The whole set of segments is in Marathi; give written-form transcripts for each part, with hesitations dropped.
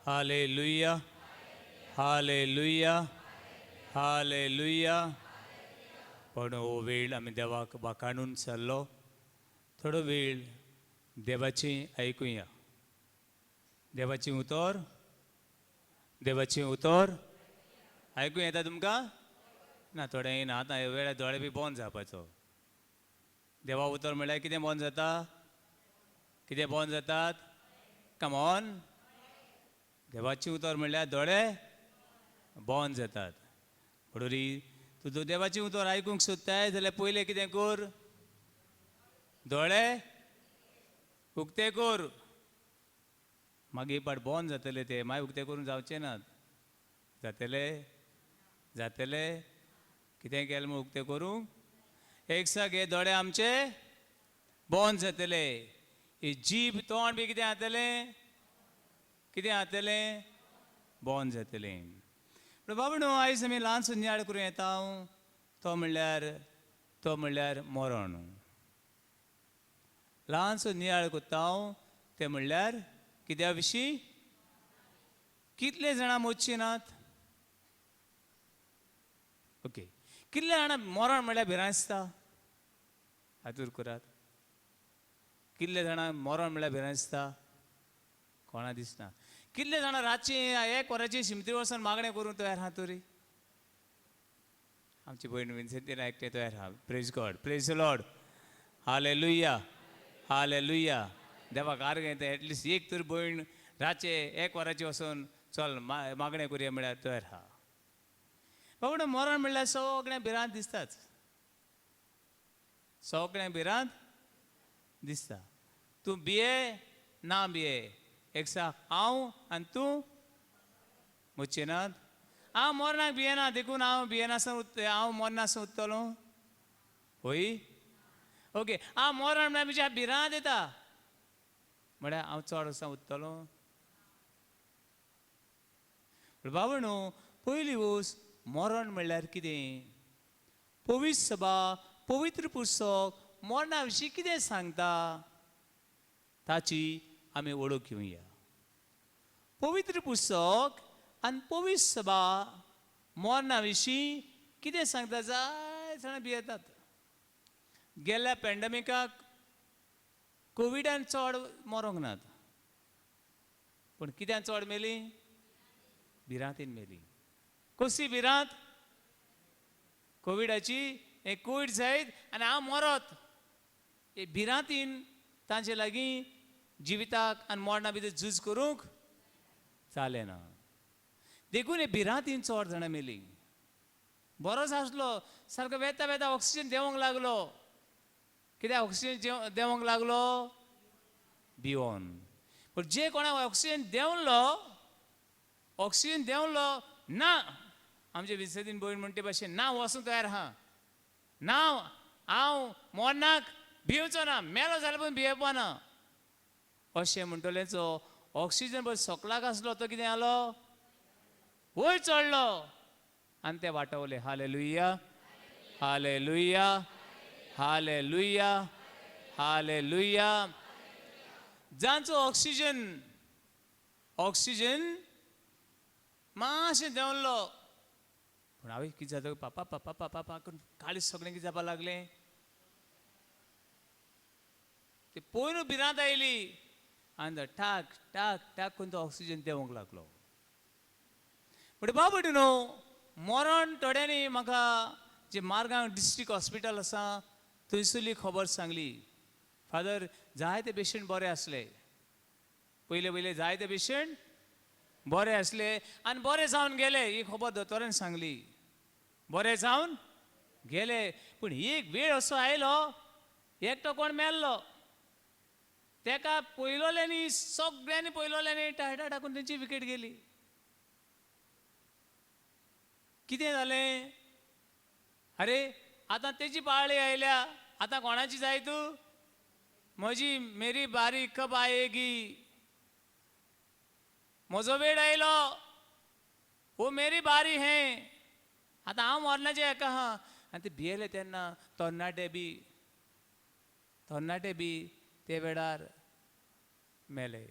Hallelujah, hallelujah, hallelujah. पण हो वेळ आम्ही देवाक वाखाणून चाललो. थोडो वेळ देवाची ऐकूया. देवाची उतर, देवाची उतर ऐकूं येता तुमकां? ना थोडें येना. आतां ह्या वेळार दोळे बी बंद जावपाचो. देवा उतर म्हळ्यार कितें बंद जाता? कितें बंद जातात? Come on. देवाची उतर म्हळ्यार दोळे बंद जातात. म्हणून तूं देवाची उतर आयकूंक सोदताय जाल्यार पयलें कितें कर? दोळे उक्ते कर. मागीर पाट बंद जातले ते, मागीर उक्ते करून जावचे नात. जातले? जातले? कितें केलें म्हूण उक्ते करूंक? एक साक हे दोळे आमचे बंद जातले. ही जीब तोंड बी कितें जातलें? कितें जातलें? बंद जातलें. पूण बाबडो आयज आमी ल्हानसो नियाळ करूं येता. तो म्हणल्यार मरण. ल्हानसो नियाळ कोत्ता ते म्हणल्यार कित्या विशीं? कितले जाणां मोडची नात? ओके. कितले जाणां मरण म्हळ्यार भिरांसता? हातूर करात. कितले जाणां मरण म्हळ्यार भिरांसता? कोणा दिसना. कितले जाणां रातची 1 वराची शिमती वचून मागणें करूं तयार आहा तरी? आमची भयण विन्सेंतीन एकटे तयार आहा. Praise God, praise the Lord. Hallelujah, hallelujah. देवाक आर्ग येता. एटलिस्ट एक तर भयण रातचे 1 वराची वचून चल मागणें करुया म्हळ्यार तयार आहा. बाबडो मरण म्हळ्यार सगळें भिरांत दिसताच. सगळें भिरांत दिसता. तूं भिये ना भिये. एक सांग, हांव आनी तूं मोडचे नात. हांव मरणाक भियेना देखून हांव भियेनासतना हांव मरनासतना उरतलों? होय. ओके. हांव मरण म्हळ्यार म्हज्या भिरांत येता म्हळ्यार हांव चड वर्सां उरतलों? बाबडो पयली वोस मरण म्हळ्यार कितें? पवित्र सभा, पवित्र पुस्तक मरणा विशीं कितें सांगता ताची आमी वळख घेवया. पवित्र पुस्तक आनी पवित्र सभा मरणा विशीं कितें सांगता? जाय जाणां भियेतात. गेल्ल्या पॅन्डेमिकाक कोविडान चड मरोंक नात. पूण कित्यान चड मेलीं? भिरांतीन मेलीं. कसली भिरांत? कोविडाची. हें कोवीड जायत आनी हांव मरत. हे भिरांतीन तांचे लागीं जिविताक आनी मरणा भितर झूज करूंक जालें ना. देखून हे भिरांतीन चड जाणां मेलीं. बरोच आसलो, सारको वेता वेता ऑक्सिजन देंवोंक लागलो. कित्याक ऑक्सिजन देंवोंक लागलो? भिवोन. पूण जे कोणाक ऑक्सिजन देंवलो ना, आमचे विसर्जीन भयण म्हणटे भाशेन ना वचूंक तयार आहा. ना हांव मरणाक भिवचो ना. मेलो जाल्यार पूण भियेवपा ना अशें म्हणटलेचो ऑक्सिजन पळय सोकलाक आसलो तो कितें जालो? वयर चडलो आनी ते वाटवले. Hallelujah, hallelujah, hallelujah, hallelujah. जांचो ऑक्सिजन मातशें देंवलो पूण हांवें कितें जाता पापा पापा पापा पापा करून काळीज सगळें कितें जावपाक लागलें? ते पयलू भिरांत आयली आनी टाक टाक टाक करून तो ऑक्सिजन देंवोंक लागलो. पूण बाबडे न्हू, मरण थोड्यांनी म्हाका जे मारगांव डिस्ट्रिक्ट हॉस्पिटल आसा थंयसरली खबर सांगली. फादर जायते पेशंट बरे आसले. पयले जायते पेशंट बरे आसले आनी बरे जावन गेले. ही खबर दोतोरान सांगली. बरे जावन गेले. पूण एक वेळ असो आयलो, एकटो कोण मेल्लो. तेका पयलोल्यांनी सगळ्यांनी पयलोल्यांनी टायटा टाकून तेंची विकेट गेली. कितें जालें? अरे आतां तेजी पाळी आयल्या, आतां कोणाची जाय तूं? म्हजी मेरी बारी कब आएगी? म्हजो वेळ आयलो. वो मेरी बारी है. आतां हांव मरणाचें हेका आहा. आनी ते भियेले तेन्ना तरणाटे बी ते वेळार मेले.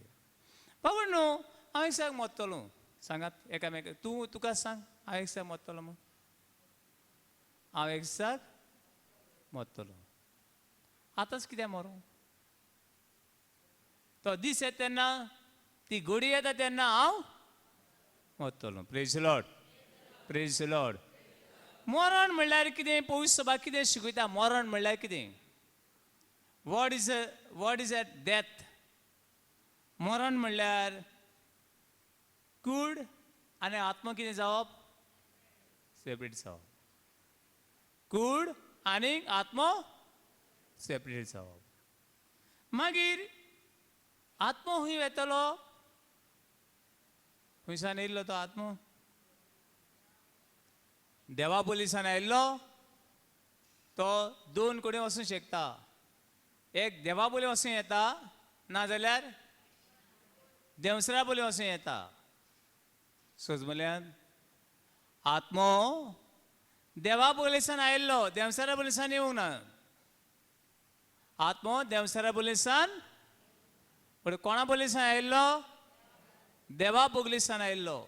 बाबा न्हू, हांव एक दिसाक मरतलो. सांगात एकामेका, तूं तुका सांग हांव एक दिसाक मरतलो म्हूण. हांव एक दिसाक मरतलो. आतांच कित्याक मरूं? तो दीस येता तेन्ना, ती घडी येता तेन्ना हांव मरतलो. Praise the lord, praise the lord. मरण म्हणल्यार कितें? पवित्र सभा कितें शिकयता? मरण म्हणल्यार कितें? What is a death? मरण म्हणल्यार कूड आनी आत्मा कितें जावप? सेपरेट जावप. कूड आनी आत्मा सेपरेट जावप. मागीर आत्मा खंय वेतलो? खंयसान येयल्लो तो आत्मा? देवा बोलीसान आयिल्लो. तो दोन कडेन वचूंक शकता. एक देवा बोली वचूं येता, नाजाल्यार देवसरा बोली वचूं येता. सोजमल्यान आत्मो देवा बोलीसान आयिल्लो, देवसरा बोलीसान येवंक ना. आत्मो देवसरा बोलीसान, पूण कोणा बोलीसान आयिल्लो? देवा बोगलीसान आयिल्लो.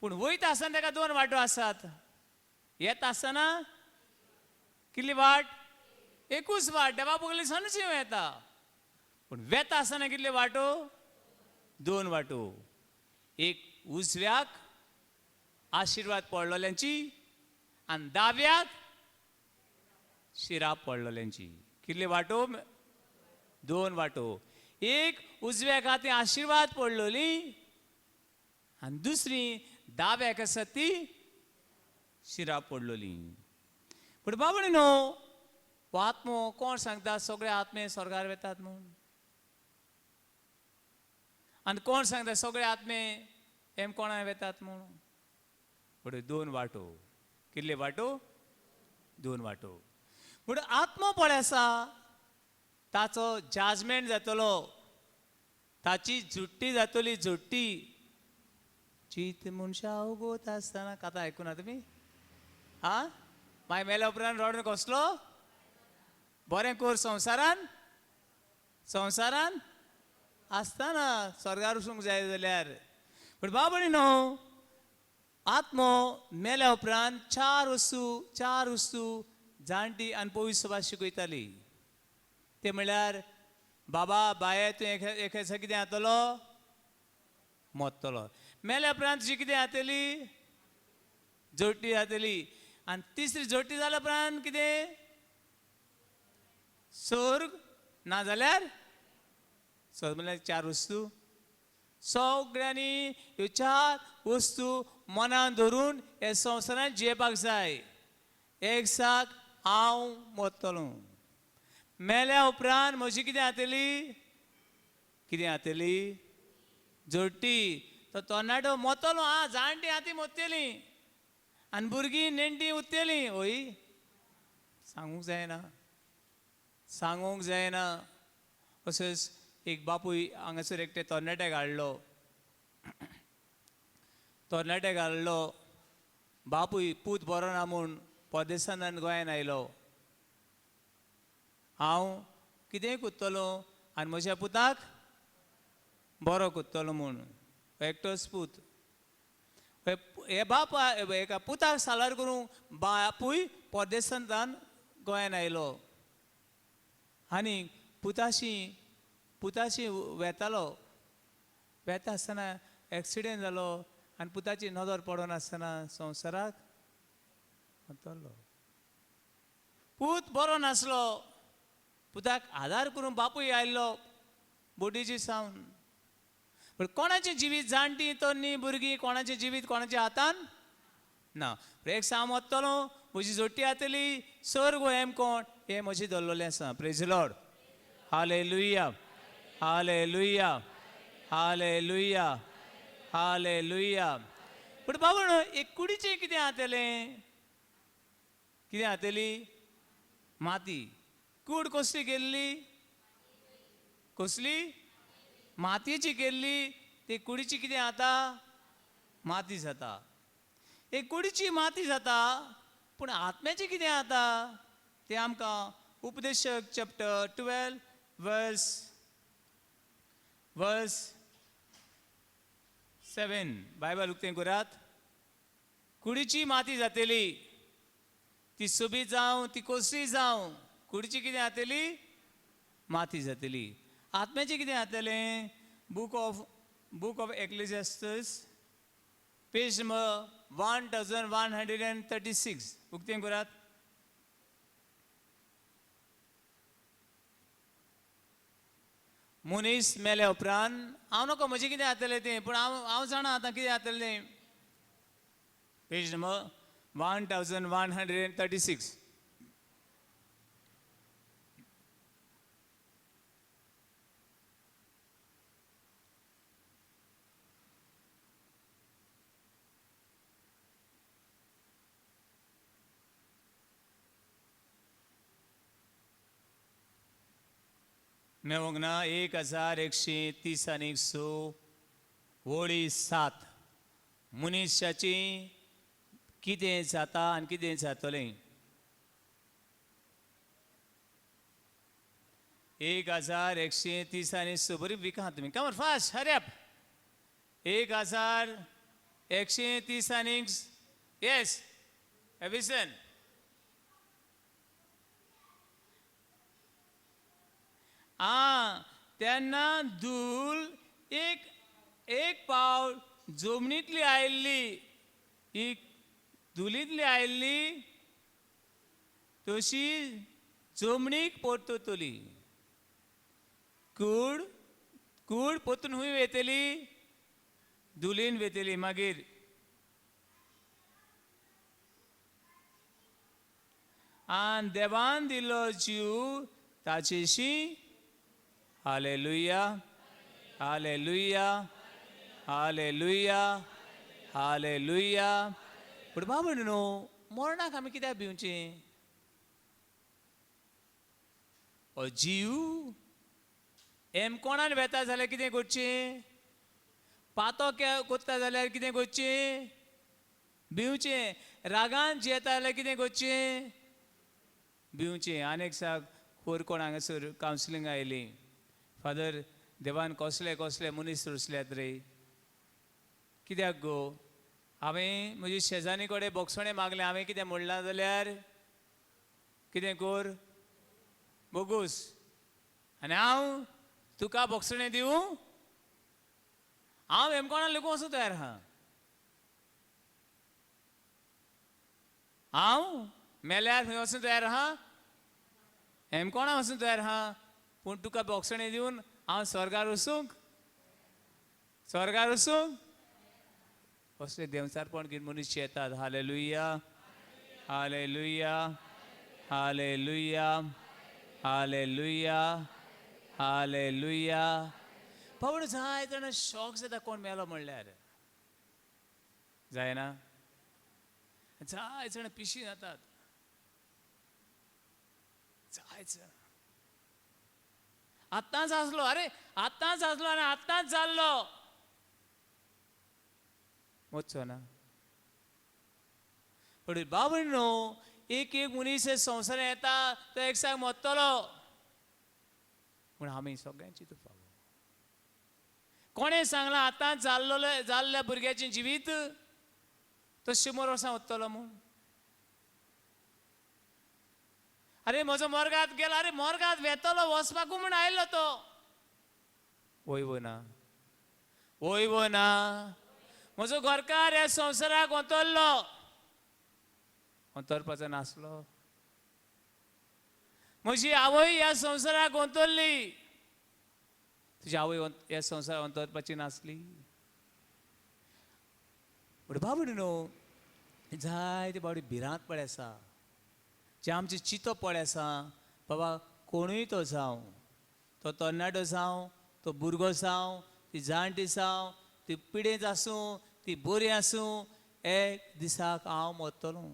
पूण वयता आसतना ताका दोन वाटो आसात. येता आसतना कितली वाट? एकूच वाट. देवा बोगलीसानूच येवं येता. पूण वेता आसतना कितले वाटो? दोन वाटो. एक उजव्याक आशिर्वाद पडलोल्यांची आनी दाव्याक शिराप पडलोल्यांची. कितले वाटो? दोन वाटो. एक उजव्याक आहा ती आशिर्वाद पडलोली आनी दुसरी दाव्याक आसा ती शिराप पडलोली. पूण बाबडीनो, हो आत्मो कोण सांगता सगळे आत्मे स्वर्गार वेतात म्हूण? आनी कोण सांगता सगळे आत्मे हेम कोणा वेतात म्हूण? पूण दोन वाटो. कितले वाटो? दोन वाटो. पूण आत्मो पळय आसा, ताचो जजमेंट जातलो. ताची जुट्टी जातली. जुट्टी. चित मनशा उगोत आसतना, कथा आयकुना तुमी? हा? मागीर मेल्या उपरांत रडून कसलो? बरें कोर संवसारान. संवसारान आसतना स्वर्गार वचूंक जाय जाल्यार. पूण बाबडीनो, आत्मो मेल्या उपरांत चार वस्तू जाणटी आनी पवित्र सभा शिकयताली. ते म्हणल्यार बाबा बाये तूं एक दिसा कितें जातलो? मरतलो. मेल्या उपरांत तुजी कितें जातली? जोडटी जातली. आनी तिसरी जोडटी जाल्या उपरांत कितें? स्वर्ग, नाजाल्यार स्वर्ग. म्हणल्यार चार वस्तू. सगळ्यांनी ह्यो चार वस्तू मनान धरून हे संवसारांत जियेवपाक जाय. एक दिसाक हांव मरतलो. मेल्या उपरांत म्हजी कितें जातली? कितें जातली? जोडटी. तो तरणाटो मरतलो. हा, जाणटी आहा ती मरतली आनी भुरगीं नेणटी उरतलीं. होय, सांगूंक जायना. सांगूंक जायना. असोच एक बापूय हांगासर एकटे तरणाट्याक हाडलो. तरणाट्याक हाडलो. बापूय पूत बरो ना म्हूण परदेसांतल्यान गोंयान आयलो. हांव कितेंय कोत्तलो आनी म्हज्या पुताक बरो कोत्तलो म्हूण. एकटोच पूत. हे बाप एका पुताक सालार करूंक बापूय परदेसांतल्यान गोंयान आयलो. आनी पुताशी वेतालो. वेता आसतना एक्सिडेंट जालो आनी पुताची नदर पडोन आसतना संवसाराक वतलो. पूत बरो नासलो. पुताक आदार करून बापूय आयल्लो बोडीची सावन. पूण कोणाचें जिवीत, जाणटी तरणी भुरगीं, कोणाचें जिवीत कोणाच्या हातान ना. एक सांग वतलो, म्हजी जोडटी जातली. सर्ग हेम कोण? हें म्हजें धरलोलें आसा. Praise the Lord. Hallelujah, hallelujah, hallelujah, hallelujah. पूण बाबा, एक कुडीचें कितें जातलें? कितें जातली? माती. कूड कसली केल्ली? कसली? मातयेची केल्ली. ती कुडीची कितें जाता? माती जाता. एक कुडीची माती जाता. पूण आत्म्याची कितें जाता? ते आमकां उपदेशक चॅप्टर 12 वर्स 7 बायबल उक्तें करात. कुडीची माती जातली ती सोबीत जावं ती कसली जावं कुडीची कितें जातली माती जातली. आत्म्याचें कितें जातलें. बुक ऑफ एक्लेसियास्टस पेज नंबर 1136 उक्तें करात. मनीस मेल्या उपरांत हांव नको म्हजें कितें जातलें तें पूण हांव जाणा आतां कितें जातलें तें. Page number 1136. मेवंगना 1136 वळी 7 मनुश्याची कितें जाता आनी कितें जातलें. 1136 बरी विका तुमी come fast hurry up. 1136 yes एविसन. तेन्ना धूल एक पावल जमनींतली आयिल्ली ही धुलींतली आयिल्ली तशी जमनीक परततली. कूड परतून हूंय वेतली धुलीन वेतली. मागीर आनी देवान दिल्लो जीव ताचेशी हालेलुया हालेलुया हालेलुया हालेलुया. पूण बाबा न्हू मरणाक आमी कित्याक भिवचें. हो जीव कोणान वेता जाल्यार कितें करचें. पातो कोत्ता जाल्यार कितें करचें भिवचें. रागान जेता जाल्यार कितें करचें भिवचें. आनीक साक खोर कोण हांगासर कावन्सिलींग आयली. फादर देवान कसले मनीस रुसल्यात रे. कित्याक गो हांवें म्हज्या शेजानी कडेन बोगसणे मागलें हांवें कितें म्हणलां जाल्यार कितें कर बोगूस. आनी हांव तुका बोगसणें दिवं. हांव कोणाक लेगून वचूं तयार आहा. हांव मेल्यार खंय वचूं तयार आहा. कोणा वचूं तयार आहा. पूण तुका बोगसणें दिवन हांव स्वर्गार वचूंक कसलें देंवचारपण घेवन मनीस येतात. Hallelujah hallelujah hallelujah hallelujah hallelujah. Powered जाय जाणां शॉक जाता कोण मेलो म्हणल्यार जायना. जाय जाणां पिशी जातात. जायचं आतांच आसलो अरे आतांच आसलो आनी आतांच जाल्लो वचचो ना. पण बाबा न्हू एक मनीस संवसारांत येता तो एकसाक मरतलो. पूण आमी सगळ्यांची तुपावो. कोणें सांगलां आतांच जाल्ल्या भुरग्याचें जिवीत तो 100 वर्सां उत्तलो म्हूण. अरे म्हजो मोरगात गेलो. अरे मोरगात वेतलो वचपाकू म्हूण आयलो तो. वयवो ना म्हजो घरकार ह्या संवसाराक वतल्लो वतरपाचो नासलो. म्हजी आवय ह्या संवसाराक वतल्ली तुजी आवय ह्या संवसाराक वतरपाची नासली. पूण बाबा न्हू जायते बाबडी भिरांत पडे आसा. जे आमचे चितो पडे आसा बाबा कोणूय तो जावं तो तरणाटो जावं तो भुरगो जावं ती जाणटी जावं ती पिडेत आसूं ती बरी आसूं एक दिसाक हांव मरतलो.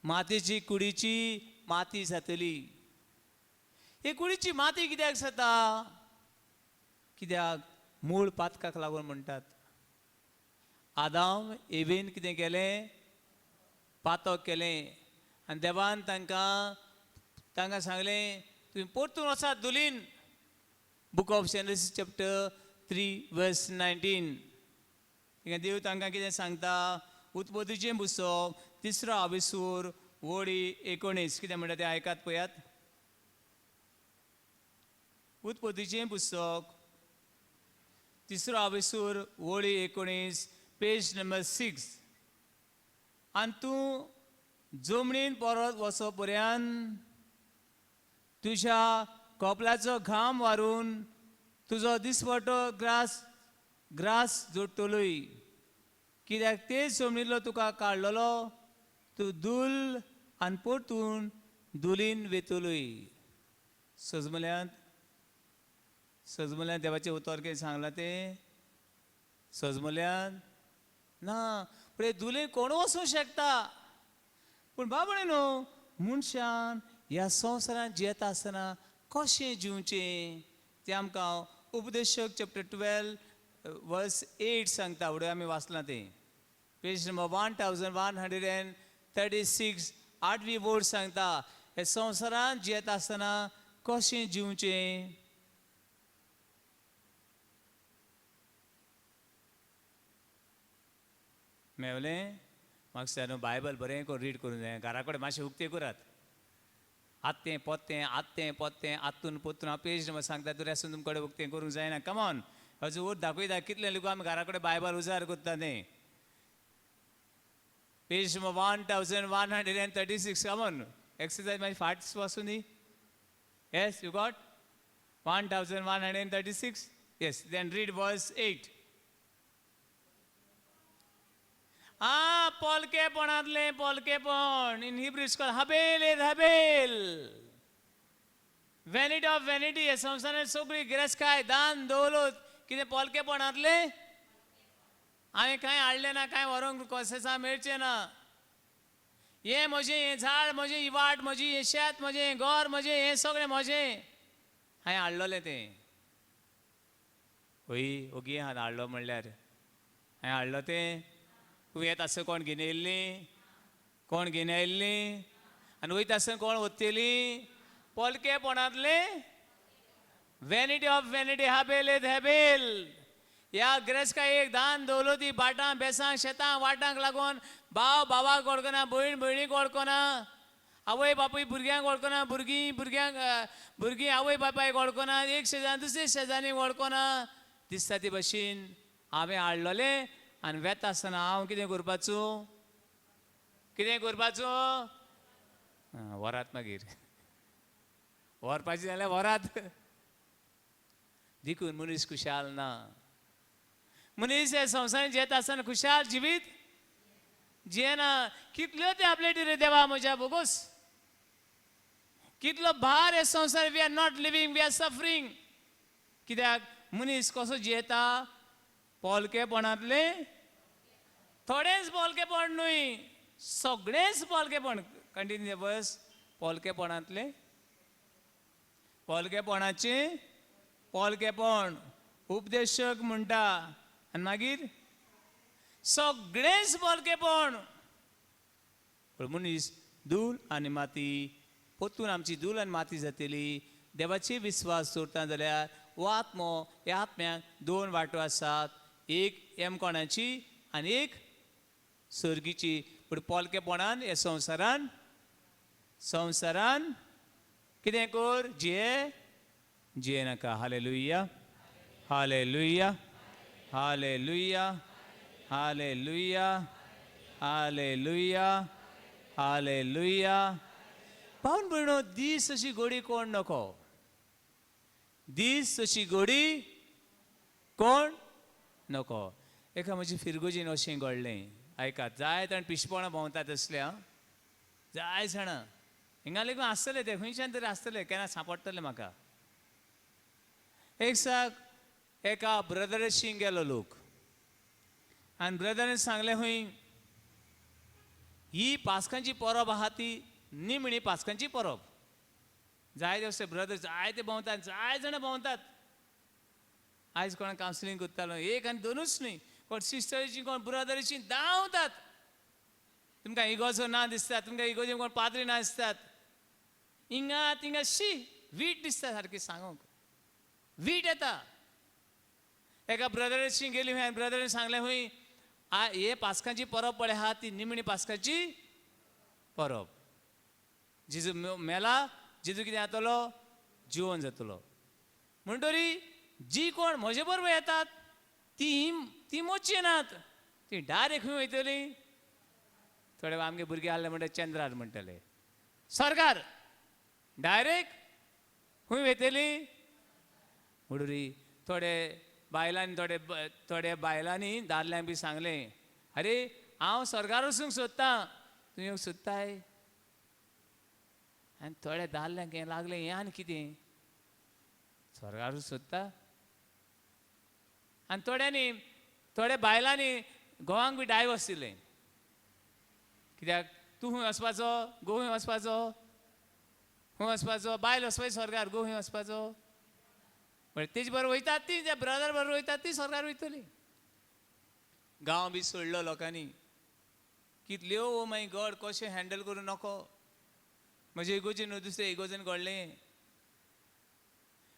मातयेची कुडीची माती जातली. ही कुडीची माती कित्याक जाता. कित्याक मूळ पातकाक लागून म्हणटात. आदाम एवेन कितें केलें पातक केलें आनी देवान तांकां सांगलें तुमी परतून वचात धुलीन. Book of Genesis chapter 3 verse 19. हिंगा देव तांकां कितें सांगता? उत्पत्तीचें पुस्तक 3रो आविसूर वळी 19 कितें म्हणटा तें आयकात पळयात. उत्पत्तीचें पुस्तक 3रो आविसूर वळी 19 पेज नंबर 6. आनी तूं जमनीन परत वचो पर्यंत तुज्या कपलाचो घाम वारून तुजो दिसवटो ग्रास जोडटलोय. कित्याक ते जमनींतलो तुका काडलेलो तूं दूल आनी परतून दुलीन वेतलोय. सजमल्यान देवाचें उतर कितें सांगलां तें? सजमल्यान ना पुढे दुलीन कोण वचूंक शकता. पूण बाबणे न्हू, मनशान ह्या संवसारांत जियेता आसतना कशें जिवचें तें आमकां उपदेशक चॅप्टर 12 वर्स 8 सांगता. फुडें आमी वाचलां तें पेज नंबर 1136 8वी वर्ड सांगता हे संवसारांत जियेता आसतना कशें जिवचें. मेवलें म्हाका सांग बायबल बरें करून रीड करूं जाय. घरा कडेन मातशें उक्तें करात. आत्तें पोत्तें आत्तून पोत्तून हांव पेज नंबर सांगता तरी आसून तुमचे कडेन उक्तें करूंक जायना. कमॉन हजू उर दाखयता कितलें लोक आमी घरा कडेन बायबल उजार करता तें. Page number 1136. कमॉन एक्सरसाइज म्हाजी फाट वाचून दी. Yes you got 1136. Yes then read verse 8. पोलकेपण इन हिब्रू इट्स कॉल्ड हबेल इज हबेल. Vanity of vanity. हे संवसारांत सगळी गिरेस्काय दान दौलत कितें पोलकेपणांतलें. हांवें कांय हाडलें ना, कांय व्हरोंक कोसेसा मेळचें ना. हें म्हजें, हें झाड म्हजें, ही वाट म्हजी, हें शेत म्हजें, हें घर म्हजें, हें सगळें म्हजें. हांवें हाडलोलें तें. ओगी हांवें हाडलो म्हणल्यार हांवें हाडलो तें. तूं येता आसतना कोण घेवन येयल्लीं आनी वयता आसतना कोण व्हरतलीं. पोलकेपणांतलें व्हॅनिटी ऑफ व्हॅनिटी हबेल इज हबेल. ह्या गिरेस्कायेक दान दौलती भाटां बेसांक शेतां वाटांक लागून भाव भावाक वळखना, भयण भयणीक वळखना, आवय बापूय भुरग्यांक वळखना, भुरगीं आवय बापायक वळखना, एक शेजान दुसरे शेजानीक वळखना. दिसता ते भाशेन हांवें हाडलोलें आनी वेता आसतना हांव कितें करपाचो वरात. मागीर व्हरपाचें जाल्यार व्हरात. देखून मनीस खुशाल ना. मनीस हे संवसारांत जियेता आसतना खुशाल जिवीत जियेना. कितल्यो ते आपले रे देवा म्हज्या बोगूस. कितलो भार हे संवसार. We are not living, we are suffering. कित्याक मनीस कसो जियेता? पोलकेपणांतलें. थोडेंच पोलकेपण न्हय, सगळेंच पोलकेपण. कंटिन्यू बस. पोलकेपणांतलें पोलकेपणाचें पोलकेपण उपदेशक म्हणटा. आनी मागीर सगळेंच पोलकेपण. पण मनीस धूळ आनी माती पोतून आमची धूळ आनी माती जातली. देवाचे विस्वास दवरता जाल्यार हो आत्मो, ह्या आत्म्याक 2 वाटो आसात. एक एमकोणाची आनी एक सर्गीची. पूण पोलकेपणान हे संवसारान कितें कर? जिये नाका. Hallelujah, hallelujah, hallelujah, hallelujah, hallelujah, hallelujah. पावन भयणो, दीस अशी घोडी कोण नको. दीस अशी घोडी कोण नको. एका म्हजी फिरगोजीन अशें घडलें. आयकात. जाय जाण पिशपणां भोंवतात असले. जाय जाणां हिंगा लेगून आसतले ते खंयच्यान तरी आसतले. केन्ना सांपडटले म्हाका. एक साक एका ब्रदरशीं गेलो लोक आनी ब्रदरान सांगलें खंय ही पास्कांची परब आहा ती निमणी पास्कांची परब. जाय ते ब्रदर जाय ते भोंवतात, जाय जाणां भोंवतात. आयज कोणाक कावन्सिलींग करतालो एक आनी दोनूच न्हय, कोण सिस्टरीची कोण ब्रदरीची धांवतात. तुमकां इगोजो ना दिसतात, तुमकां इगोजी कोण पाद्री ना दिसतात. हिंगा तिंगा शी वीट दिसता सारकी सांगूंक. वीट येता. एका ब्रदराची गेली हुई ब्रदरान सांगले हुई हे पास्काची परब पडे हा ती निमणी पास्काची परब. जेजू मेला, जेजू कितें जातलो, जिवोन जातलो. म्हणटरी जी कोण म्हजे बरोबर येतात ती मोची येनात, ती डायरेक्ट खंय वयतली. थोडे आमगे भुरगे आहले म्हणटा चंद्रार म्हणटले, स्वर्गार डायरेक्ट खंय वयतली. म्हणटरी थोडे बायलांनी थोडे बायलांनी दादल्यांक बी सांगले, अरे हांव स्वर्गार वचूंक सोदता, तूं येवंक सोदताय. आनी थोडे दादल्यांक हें लागलें, हें आनी कितें स्वर्गार सोदता. आनी थोडे बायलांनी घोवांक बी डायवोर्स दिले. कित्याक तूं खंय वचपाचो, घोव खंय वचपाचो, खंय वचपाचो, बायल वचपाची स्वर्गार, घोव खंय वचपाचो. म्हणजे तेजे बरोबर वयतात ती, त्या ब्रदर बरोबर वयतात ती स्वर्गार वयतली. गांव बी सोडलो लोकांनी. कितल्यो ओ माय गॉड कशें हँडल करूं नको. म्हजे इगोचे न्हू दुसरे इगोजन घडलें.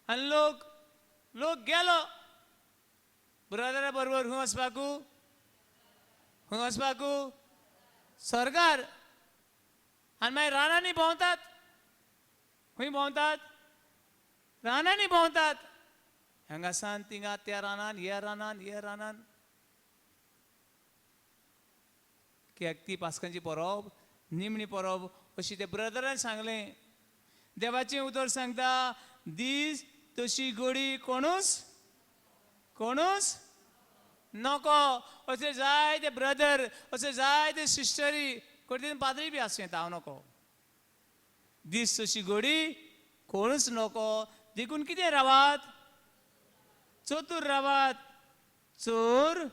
आनी लोक गेलो ब्रदरा बरोबर खंय वचपाकू स्वर्गार. आनी मागीर रानांनी भोंवतात. खंय भोंवतात, रानांनी भोंवतात. हांगासान थिंगा त्या रानान ह्या रानान. कित्याक ती पास्कांची परब निमणी परब अशी त्या ब्रदरान सांगलें. देवाचें उतर सांगता, दीस तशी घडी कोणूच नको. अशें जायते ब्रदर, अशें जायते सिस्टरी कोण पाद्री बी आसूं येता, हांव नको. दीस तशी घडी कोणूच नको. देखून कितें रावात, चतूर रावात. चोर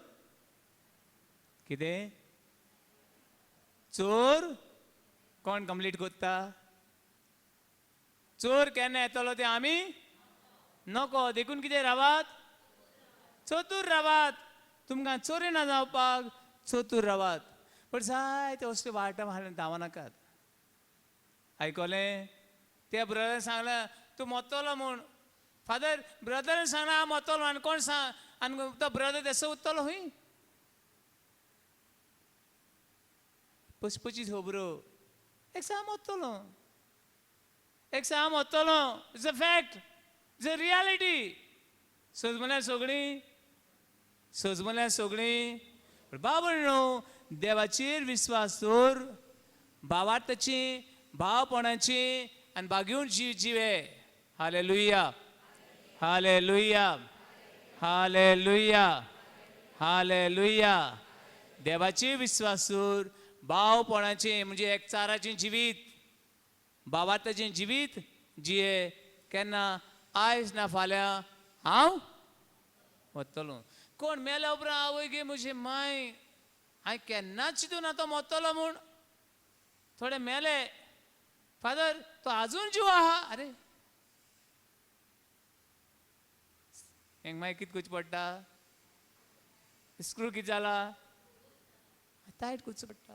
कितें, चोर कोण कंप्लीट कोत्ता. चोर केन्ना येतलो ते आमी नको. देखून कितें रावात, चतूर रावात. तुमकां चोरी ना जावपाक चतूर रावात. पण जायते वस्तू वाटा हाडून धांव नाकात. आयकलें त्या ब्रदरान सांगलें तूं मोत्तलो म्हूण. फादर ब्रदरान सांगलें हांव मोत्तलो आनी कोण सांग, आनी तो ब्रदर तेसो उत्तलो हूंय. पचपचीत खबरो. एक सांग मोत्तलो, एक सांग मोत्तलो. It's a fact, it's a reality. सजमल्यार सगळीं बाबळो देवाचेर विश्वास दवर. भावार्थाची, भावपणाची आनी भाग्यून जिवे. Hallelujah, hallelujah, hallelujah, hallelujah. देवाचेर विश्वास दवर. भावपणाचें म्हणजे एकचाराचें जिवीत, भावार्थाचें जिवीत जिये. केन्ना आयज ना फाल्यां हांव वतलो. कोण मेल्या उपरांत आवय गे म्हजी माय, हांवें केन्नाच चिंतूं ना तो मोत्तलो म्हूण. थोडे मेले, फादर तो आजून जीव आहा. अरे हेंक मागीर कितें करचें पडटा, स्क्रू कितें जाला, टायट करचो पडटा.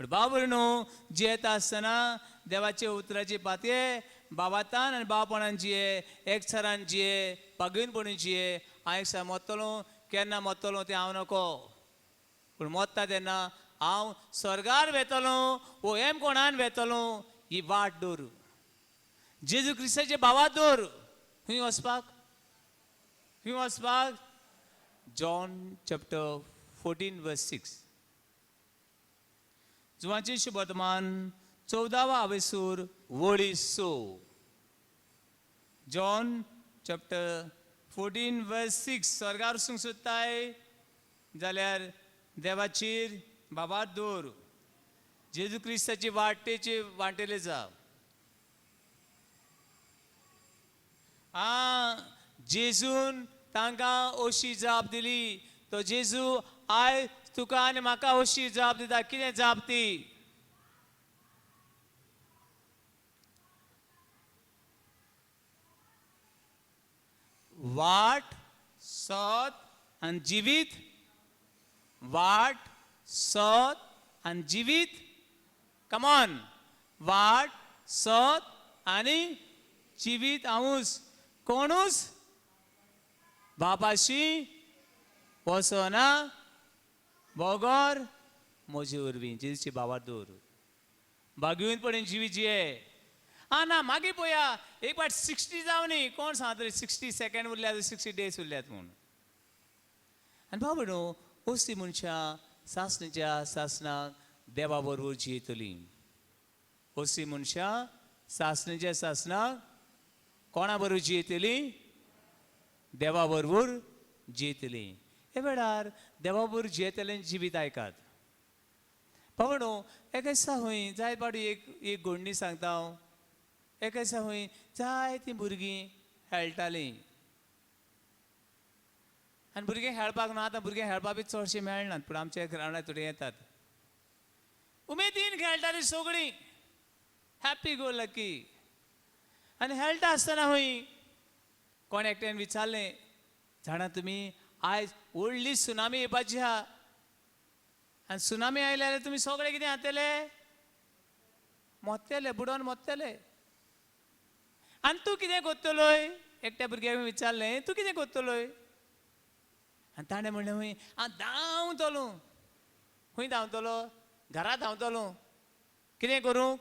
पण बाबू न्हू, जियेता आसतना देवाचे उतराची पातये भावार्थान आनी भावपणान जिये, एकचारान जिये, पागीणपणून जिये. हांव एक सांग मोत्तलो, केन्ना मोत्तलो तें हांव नको. पूण मोत्ता तेन्ना हांव स्वर्गार वेतलो वो हेम कोणान वेतलो ही वाट दवर. जेजू क्रिस्ताचे भावात दवर. खंय वचपाक, जॉन चॅप्टर 14 वर्स 6. जुवांचे शुभवर्तमान 14वा आवेसूर वळी 6. जॉन चॅप्टर 14 वर्स 6. स्वर्गार वचूंक सोदताय जाल्यार देवाचेर भावात दवर. जेजू क्रिस्ताची वाटेले जा. जेजून तांकां अशी जाप दिली. तो जेजू आयज तुका आनी म्हाका अशी जाप दिता. कितें जाप ती, वाट, सत आनी जिवीत. वाट, सत आनी जिवीत. Come on. वाट, सत आनी जिवीत हांवूच. कोणूच बापाशी वसना बोगोर मोजे उर्वी जेजूची बाबा दोर बागीवन पडेन जिवी जिये ना मागे पळया एक पाट 60 जावन न्ही कोण सांगतले 60 सेकंड उरल्यात 60 डेज उरल्यात म्हणून आनी बाबा न्हू असली मनशां सासणेच्या सासणाक देवा बरोबर जियेतली असली मनशां सासणेच्या सासणाक कोणा बरोबर जियेतली देवा बरोबर जियेतली हे वेळार देवा बरोबर जियेतले जिवीत आयकात बाबा न्हू एक दिसा हूंय जाय पाटी एक घोडणी सांगता हांव एक दिसा हूंय जायतीं भुरगीं खेळटालीं आनी भुरगे खेळपाक न्हू आतां भुरगे खेळपाक बी चडशे मेळनात पूण आमच्या ग्रावंडार थोडे येतात उमेदीन खेळटालीं सगळीं हॅप्पी गो लकी आनी खेळटा आसतना हूंय कोण एकट्यान विचारलें जाणा तुमी आयज व्हडली सुनामी येवपाची आहा आनी सुनामी आयली जाल्यार तुमी सगळे कितें जातले मोत्तेले बुडोवन मोत्तेले आनी तूं कितें कोत्तलोय एकट्या भुरग्याक विचारलें तूं कितें कोत्तलोय आनी ताणें म्हणलें हूंय हांव धांवतलो खंय धांवतलो घरा धांवतलो कितें करूंक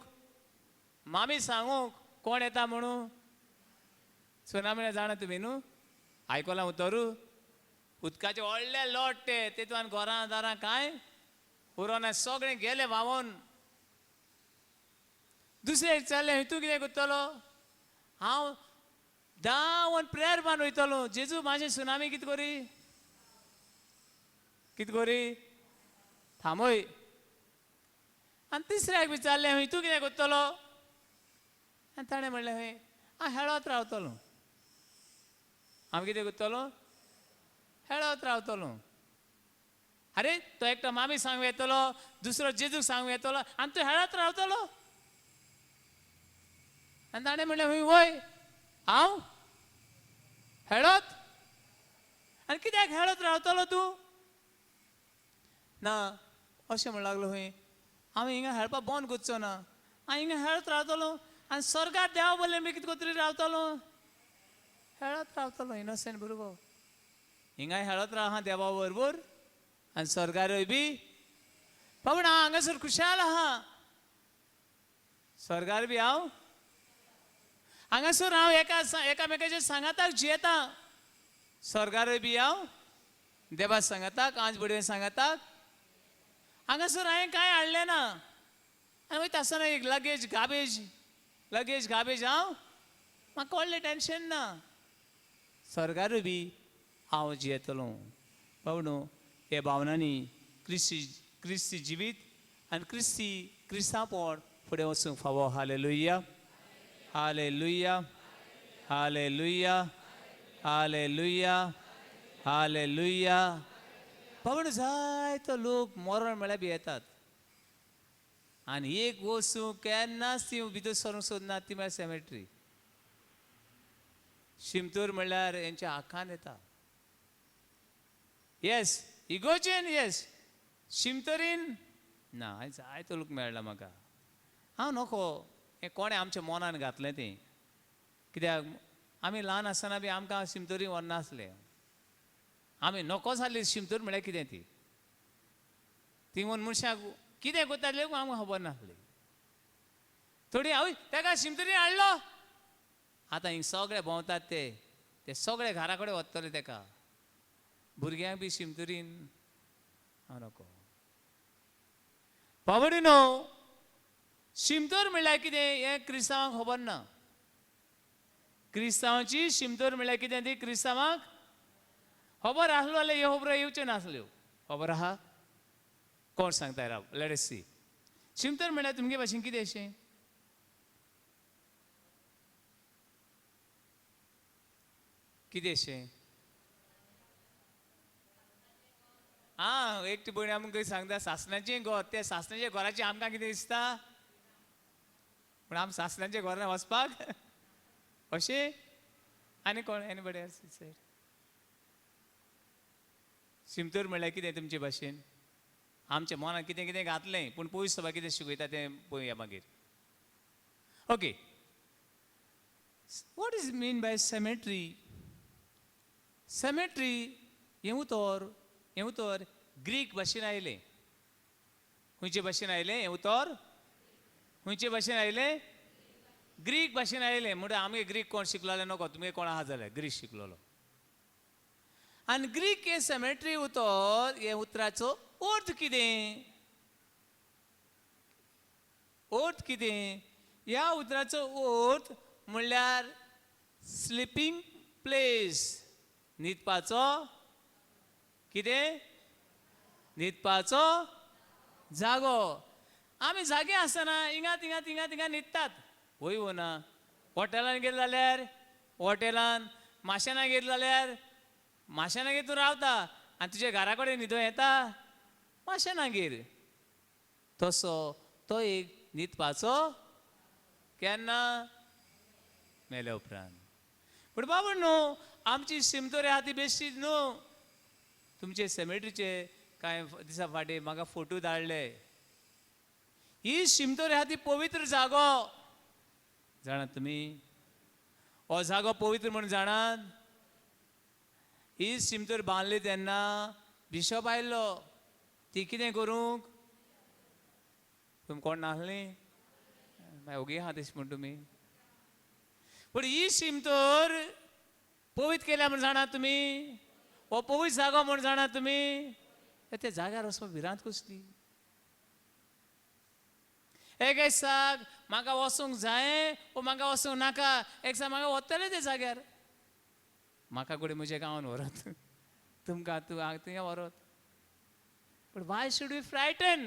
मामी सांगूंक कोण येता म्हणून सुनामी जाणा तुमी न्हू आयकलां उतरू उदकाचे व्हडले लोट ते तेतून घरां दारां कांय उरोना सगळे गेले व्हांवून दुसरे विचारलें तूं कितें करतलो हांव धांवन प्रेयर मान वयतलो जेजू म्हाजे सुनामी कितें करी थांबय आनी तिसऱ्याक विचारलें हूंय तूं कितें करतलो आनी ताणें म्हणलें हूंय हांव खेळत रावतलो हांव कितें करतलो खेळत रावतलो अरे तो एकटो मामी सांगूं येतलो दुसरो जेजूक सांगूं येतलो आनी तूं खेळत रावतलो आनी ताणें म्हणलें हूंय वय हांव खेळत आनी कित्याक खेळत रावतलो तूं ना अशें म्हणूंक लागलो हूंय हांव हिंगा खेळपाक बंद करचो ना हांव हिंगा खेळत रावतलो आनी स्वर्गार देवा बोले मी कितें तरी रावतलो खेळत रावतलो इनोसेंट भुरगो हिंगा खेळत राव हा देवा बरोबर आनी स्वर्गारूय बी पण हांव हांगासर खुशाल आहा स्वर्गार बी हांव हांगासर हांव एकामेकाच्या सांगाताक जियेता स्वर्गारूय बी हांव देवा सांगाताक आज बडवे सांगाताक हांगासर हांवें कांय हाडलें ना आनी वयता आसतना एक लगेज गाबेज हांव म्हाका व्हडलें टेन्शन ना स्वर्गारूय बी हांव जियेतलो पावणू हे भावनांनी क्रिस्ती जिवीत आनी क्रिस्तांवपण फुडें वचूंक फावो hallelujah hallelujah hallelujah hallelujah hallelujah पावण जायतो लोक मरण म्हळ्यार बी येतात आनी एक वस्तू केन्नाच ती भितर सरूंक सोदनात ती म्हळ्यार सेमेट्री शिमतूर म्हणल्यार हेंच्या आंखान येता येस इगोर्जेन येस शिमतरीन ना हांवें जायतो लोक मेळ्ळा म्हाका हांव नोको हें कोणें आमच्या मनान घातलें तें कित्याक आमी ल्हान आसतना बी आमकां शिमतोरी व्हरनासले आमी नोको जाल्ली शिमतोर म्हळ्यार कितें ती व्हरून मनशाक कितें कोत्ताले आमकां खबर नासली थोडी हांव तेका शिमतोरी हाडलो आतां हिंग सगळे भोंवतात ते सगळे घरा कडेन वतले तेका भुरग्यांक बी शिमतोरीन हांव नोको पावडी न्हू शिमतोर म्हळ्यार कितें हें क्रिस्तांवांक खबर ना क्रिस्तांवांची शिमतोर म्हळ्यार कितें ती क्रिस्तांवांक खबर आसलो जाल्यार ह्यो खबरो येवच्यो नासल्यो खबर आहा कोण सांगता राव लेट अस सी शिमतोर म्हळ्यार तुमगे भाशेन कितें अशें कितें अशें एकटी भयण आमकां सांगता सासणाचें घर त्या सासणाच्या घराचें आमकां कितें दिसता पूण आमी सासणाच्या घरान वचपाक अशें आनी कोण एनीबडी एल्स शिमतोर म्हळ्यार कितें तुमचे भाशेन आमच्या मनान कितें कितें घातलें पूण पयस सभा कितें शिकयता तें पळोवया मागीर okay what is mean by cemetery cemetery येऊतर ग्रीक भाशेन आयले. खंयचे भाशेन आयले? येऊतर खंयचे भाशेन आयले? ग्रीक भाशेन आयले. म्हणजे आमी ग्रीक कोण शिकलेले नको, तुमी कोण आहा जाल्यार ग्रीक शिकलेलो. आनी ग्रीक हे सेमेट्री उतर हे उतराचो अर्थ कितें? अर्थ कितें? ह्या उतराचो अर्थ म्हणल्यार स्लिपींग प्लेस, न्हिदपाचो कितें? न्हिदपाचो जागो. आमी जागे आसतना हिंगा थिंगा थिंगा थिंगा न्हिदतात, वय हो ना? हॉटेलान गेले जाल्यार हॉटेलान, माशेनां गेले जाल्यार माशेनागेर तूं रावता आनी तुज्या घरा कडेन न्हिदो येता माशेनागेर. तसो तो एक न्हिदपाचो केन्ना? मेल्या उपरांत. पूण बाबा न्हू, आमची शिमतोरी आहा ती बेश्टी न्हू. तुमचे सेमेट्रीचे कांय दिसा फाटीं म्हाका फोटो धाडले. ही शिमतोरी आहा ती पवित्र जागो. जाणात तुमी? हो जागो पवित्र म्हणून जाणात? ही शिमतोर बांदली तेन्ना बिशप आयल्लो. ती कितें करूंक? तुमी कोण नासलीं? मागीर ओगी आहा तशी म्हण तुमी. पूण ही शिमतोर पवित्र केल्या म्हण जाणात तुमी? हो पवित्र जागो म्हण जाणात तुमी? त्या जाग्यार वचपाक भिरांत कसली. एक दिसाक म्हाका वचूंक जाय वो म्हाका वचूंक नाका. एक दिसा म्हाका वतले त्या जाग्यार. म्हाका कडेन म्हज्या गांवान व्हरत, तुमकां थिंगा व्हरत. But why should we frighten?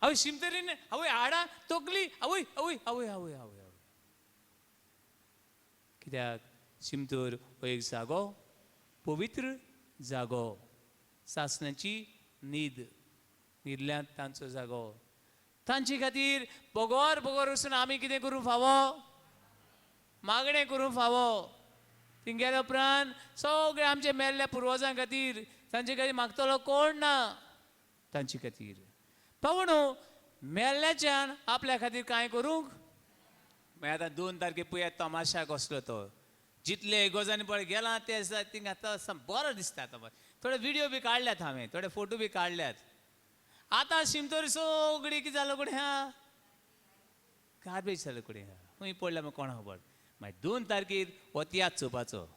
आवय शिमतोरीन आवय हाडां तोकली आवय आवय आवय आवय आवय आवय. कित्याक? शिमतोर हो एक जागो, पवित्र जागो. सासणाची न्हिदल्यांत तांचो जागो. तांचे खातीर बोगोर बोगोर वचून आमी कितें करूं फावो? मागणें करूं फावो. थिंग गेल्या उपरांत सगळे आमचे मेल्ल्या पुर्वजां खातीर तांचे खातीर मागतलो कोण ना तांचे खातीर. पावणो मेल्ल्याच्यान आपल्या खातीर कांय करूंक? मागीर आतां 2 तारखेक पळयात तमाशा कसलो तो. जितले इगोजांनी पळय गेला ते थिंगा तो बरो दिसता. थोडे व्हिडिओ बी काडल्यात हांवें, थोडे फोटो बी काडल्यात. आतां शिमतोरी सगळी कितें जालो कडेन हा? गार्बेज जालो कडेन हा. खंय पडल्या मागीर कोणा खबर. मागीर 2 तारखेर हो तियात्र चोवपाचो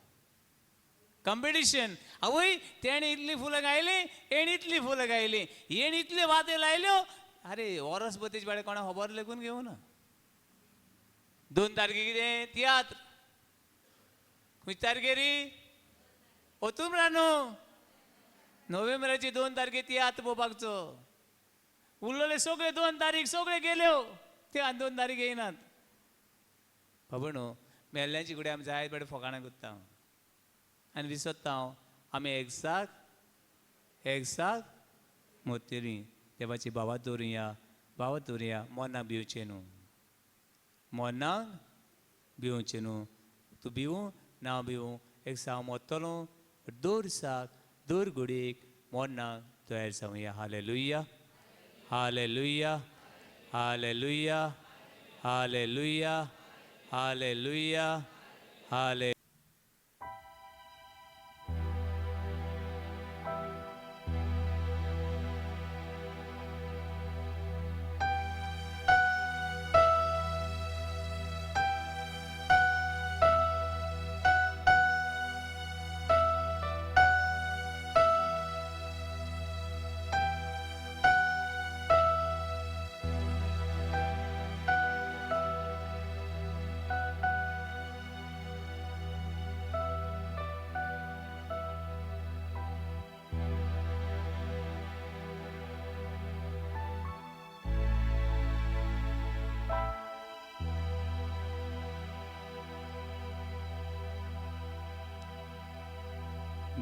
कॉम्पिटिशन. आवय तेणे इतली फुलां गायली, एणी इतली फुलां गायली, एणी इतल्यो वाते लायल्यो. अरे वरस बतीच बाळे कोणा खबर लेगून घेवं ना. 2 तारखेर कितें? तियात्र. खंयच्या तारखेरी? ऑक्टोबरा न्हू, नोव्हेंबराची 2 तारखेर तियात्र पळोवपाचो. उरलेले सगळे 2 तारीख सगळे गेल्यो, ते 2 तारीख येयनात. खबर न्हू, मेल्ल्यांची कडेन आमी जायत बडे फकाणां करता आनी विसरता आमी एकसाक मोतेरी देवाची बाबा दवरुया मोनाक भिवचें न्हू. मोनाक भिवचें न्हू. तूं भिवूं ना भिवूं एक सा मोत्तलो दर साक दर घडयेक मोनाक तयार जावया. Hallelujah hallelujah hallelujah hallelujah hallelujah हाले.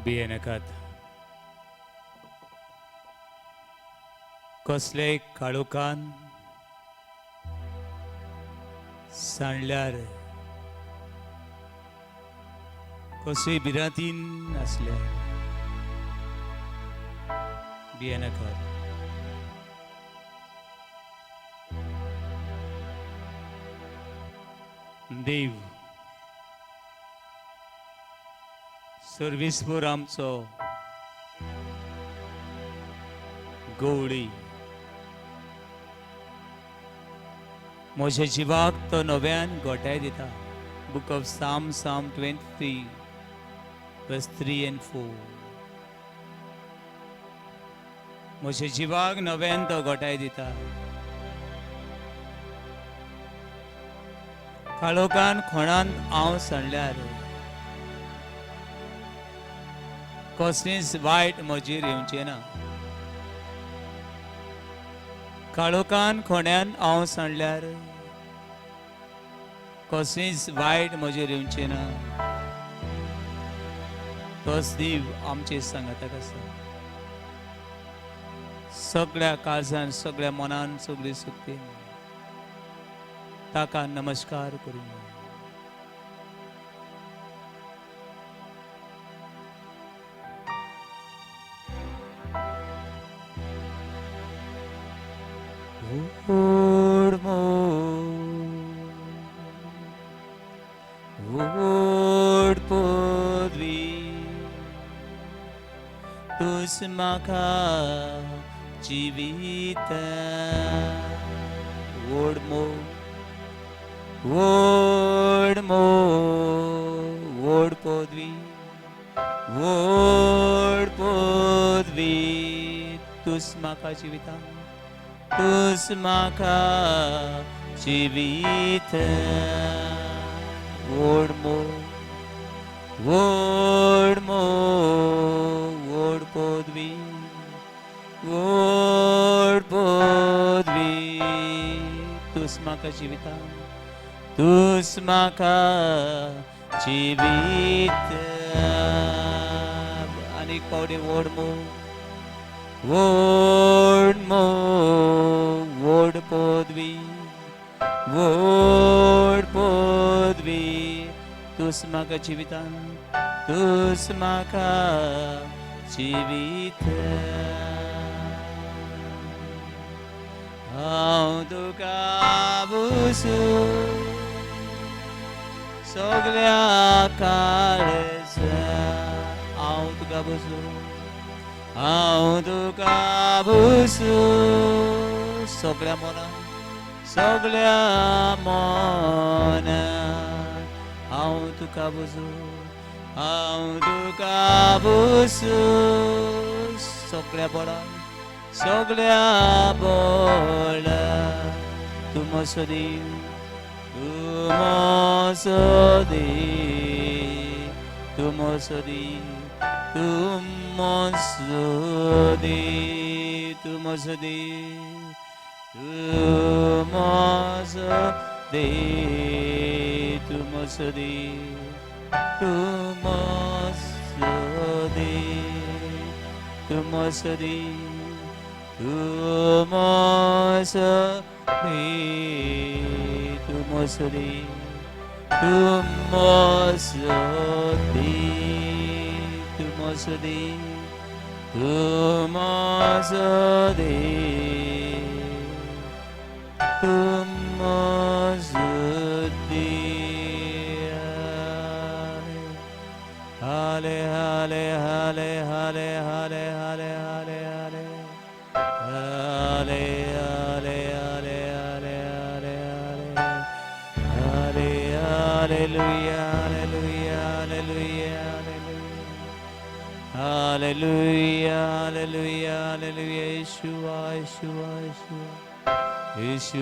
भियेनाकात. कसलेय काळोखान सांडल्यार, कसलीय भिरांतीन आसल्यार भियेनाकात. देव सर्विसपूर आमचो गवळी म्हज्या जिवाक तो नव्यान गोठाय दिता. Book of Psalm 23 verse 3 and 4. म्हज्या जिवाक नव्यान तो गोठाय दिता. काळोखान खोणान हांव सणल्यार कसलीच वायट म्हजेर येवचें ना. काळोखान खोण्यान हांव सणल्यार कसलीच वायट म्हजेर येवचें ना. तोच देव आमचे सांगाताक आसा. सगळ्या काळजान, सगळ्या मनान, सगळी सुक्तीन ताका नमस्कार करूं. Word podwi tus maka jivita word podwi tus maka jivita tus maka jivita word podvi tus maka jivita anik paudi word podvi tus maka jivita हांव तुका बुसू सगळ्या काळजा हांव तुका बुसू सगळ्या मनान हांव तुका बुसू सगळ्या बळान सगळ्या बोला तू मसो देव Hale hale hale hale hale hale hale hale hale hale hale hale hale hale hallelujah hallelujah hallelujah hallelujah hallelujah hallelujah Yeshua Yeshua Yeshua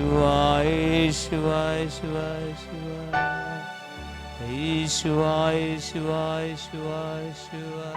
Yeshua Yeshua Yeshua Yeshua Yeshua Yeshua Yeshua Yeshua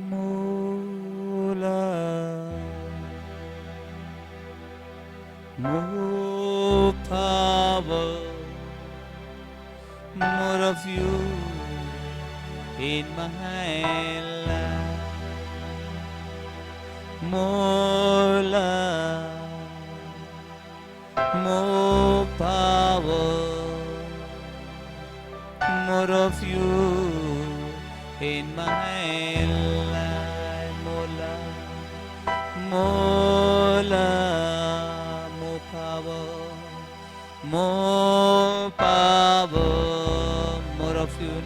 more love, more power, more of you in my life, more love, more power, more of you in my life, more love, more love, more power, more power, more of you,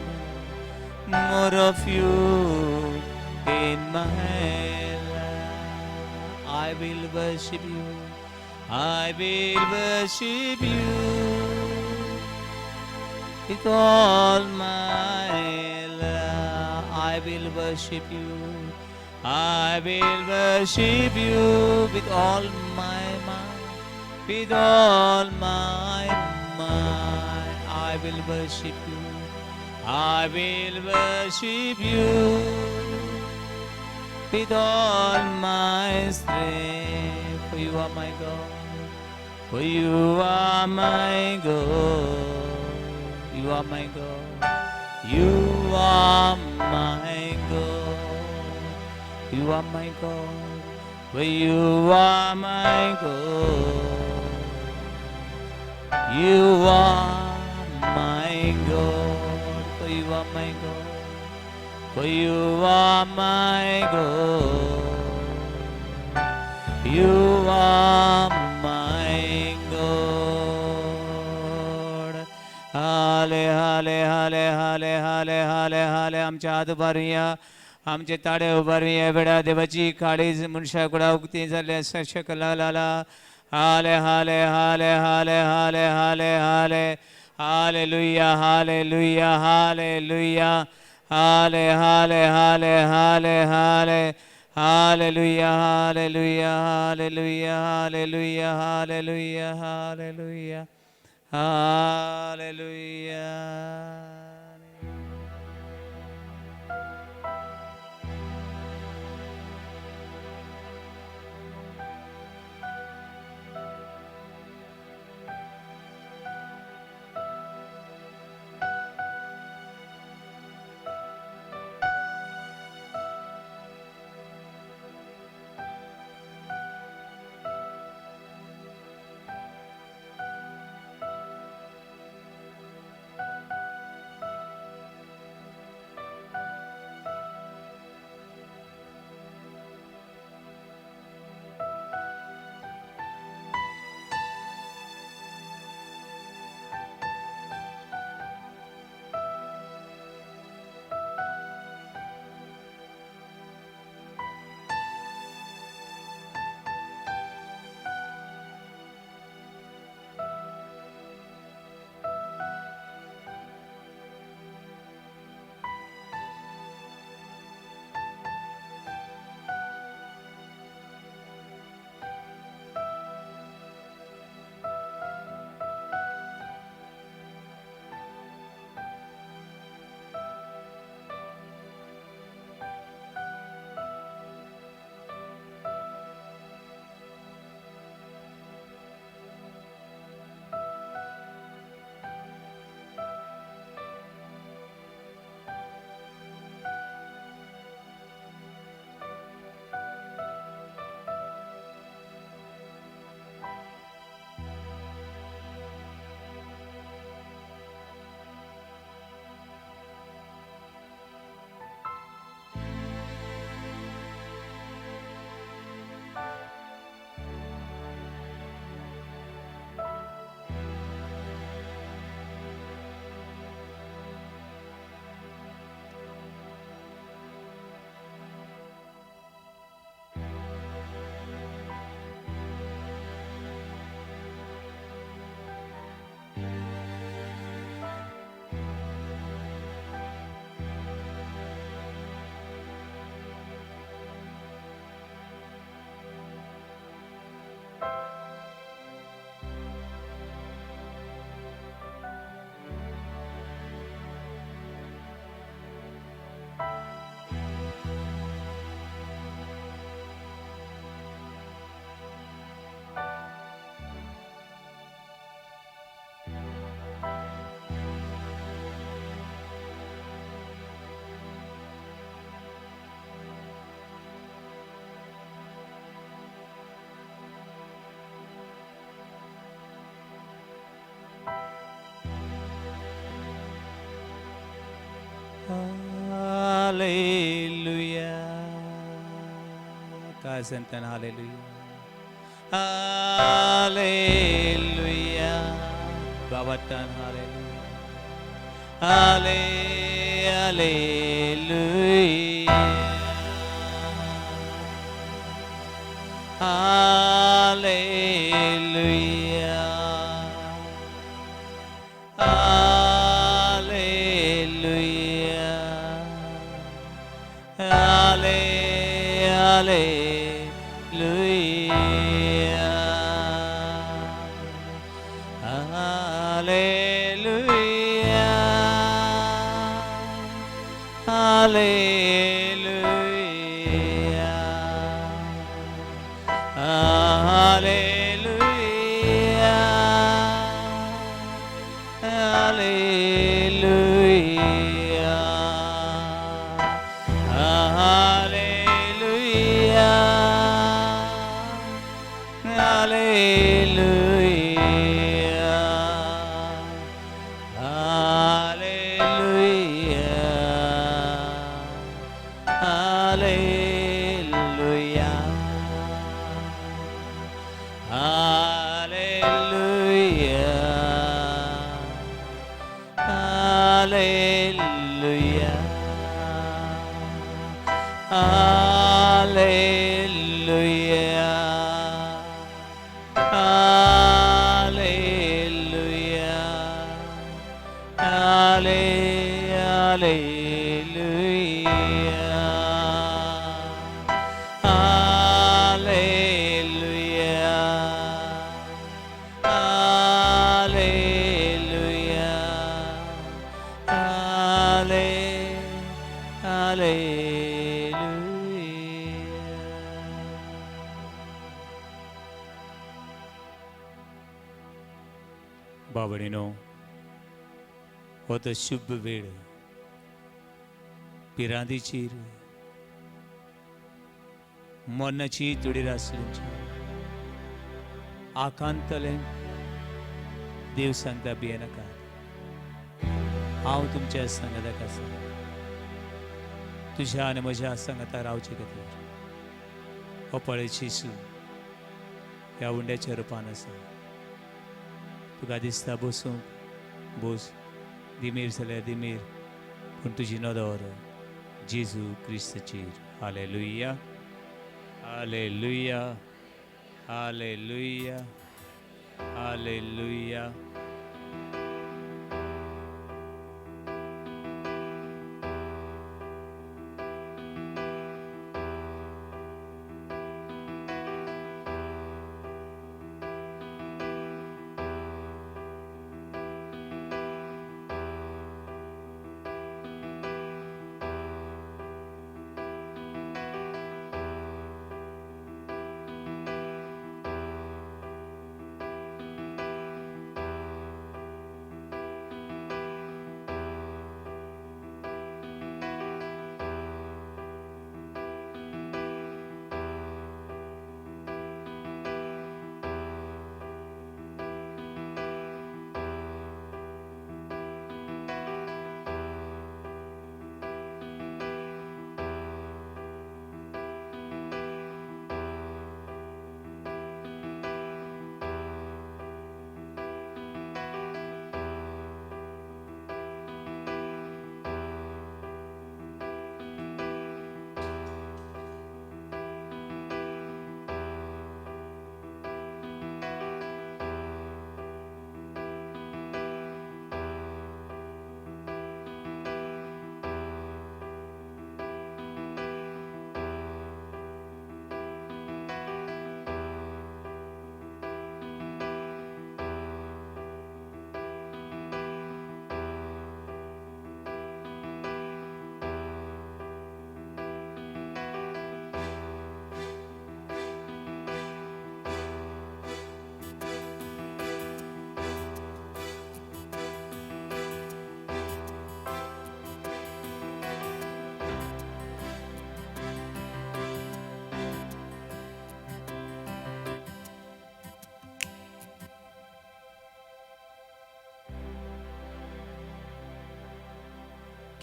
more of you in my life. I will worship you, I will worship you with all my life. I will worship you, I will worship you with all my mind, with all my mind. I will worship you, I will worship you with all my strength. For you are my God, for you are my God. You are my God, you are my God, you are my God, for you are my God, you are my God, for you are my God, for you are my God, you are my God. हाले हाले हाले हाले हाले हाले हाले आमच्या हात उभारूया, आमचे ताडे उभारूया. वेळा देवाची काळीज मनशा कुडा उक्ती जाल्या शकला लाला. हाले हाले हाले हाले हाले हाले हाले हालेलुया हालेलुया हालेलुया हाले हाले हाले हाले हाले hallelujah hallelujah hallelujah hallelujah hallelujah hallelujah Hallelujah. Hallelujah. Kaya santan hallelujah. Hallelujah. Babatan hallelujah. Hallelujah. Hallelujah. Hallelujah. Hallelujah. बावड़ीनो होता शुभ वेळ पिरांदी चीर मोन्नाची तुडी रासलींची आकांतले देव सांगता भियेनाका हांव तुमच्या संगताक आसा तुझ्या आनी म्हज्या संगता रावचे खातीर हो पळय शिशू ह्या उंड्याच्या रुपान आसा तुका दिसता बसूंक बस दिमीर जाल्यार दिमीर पूण तुजी नदर जेजू क्रिस्ताचेर हालेलुया हालेलुया हालेलुया हालेलुया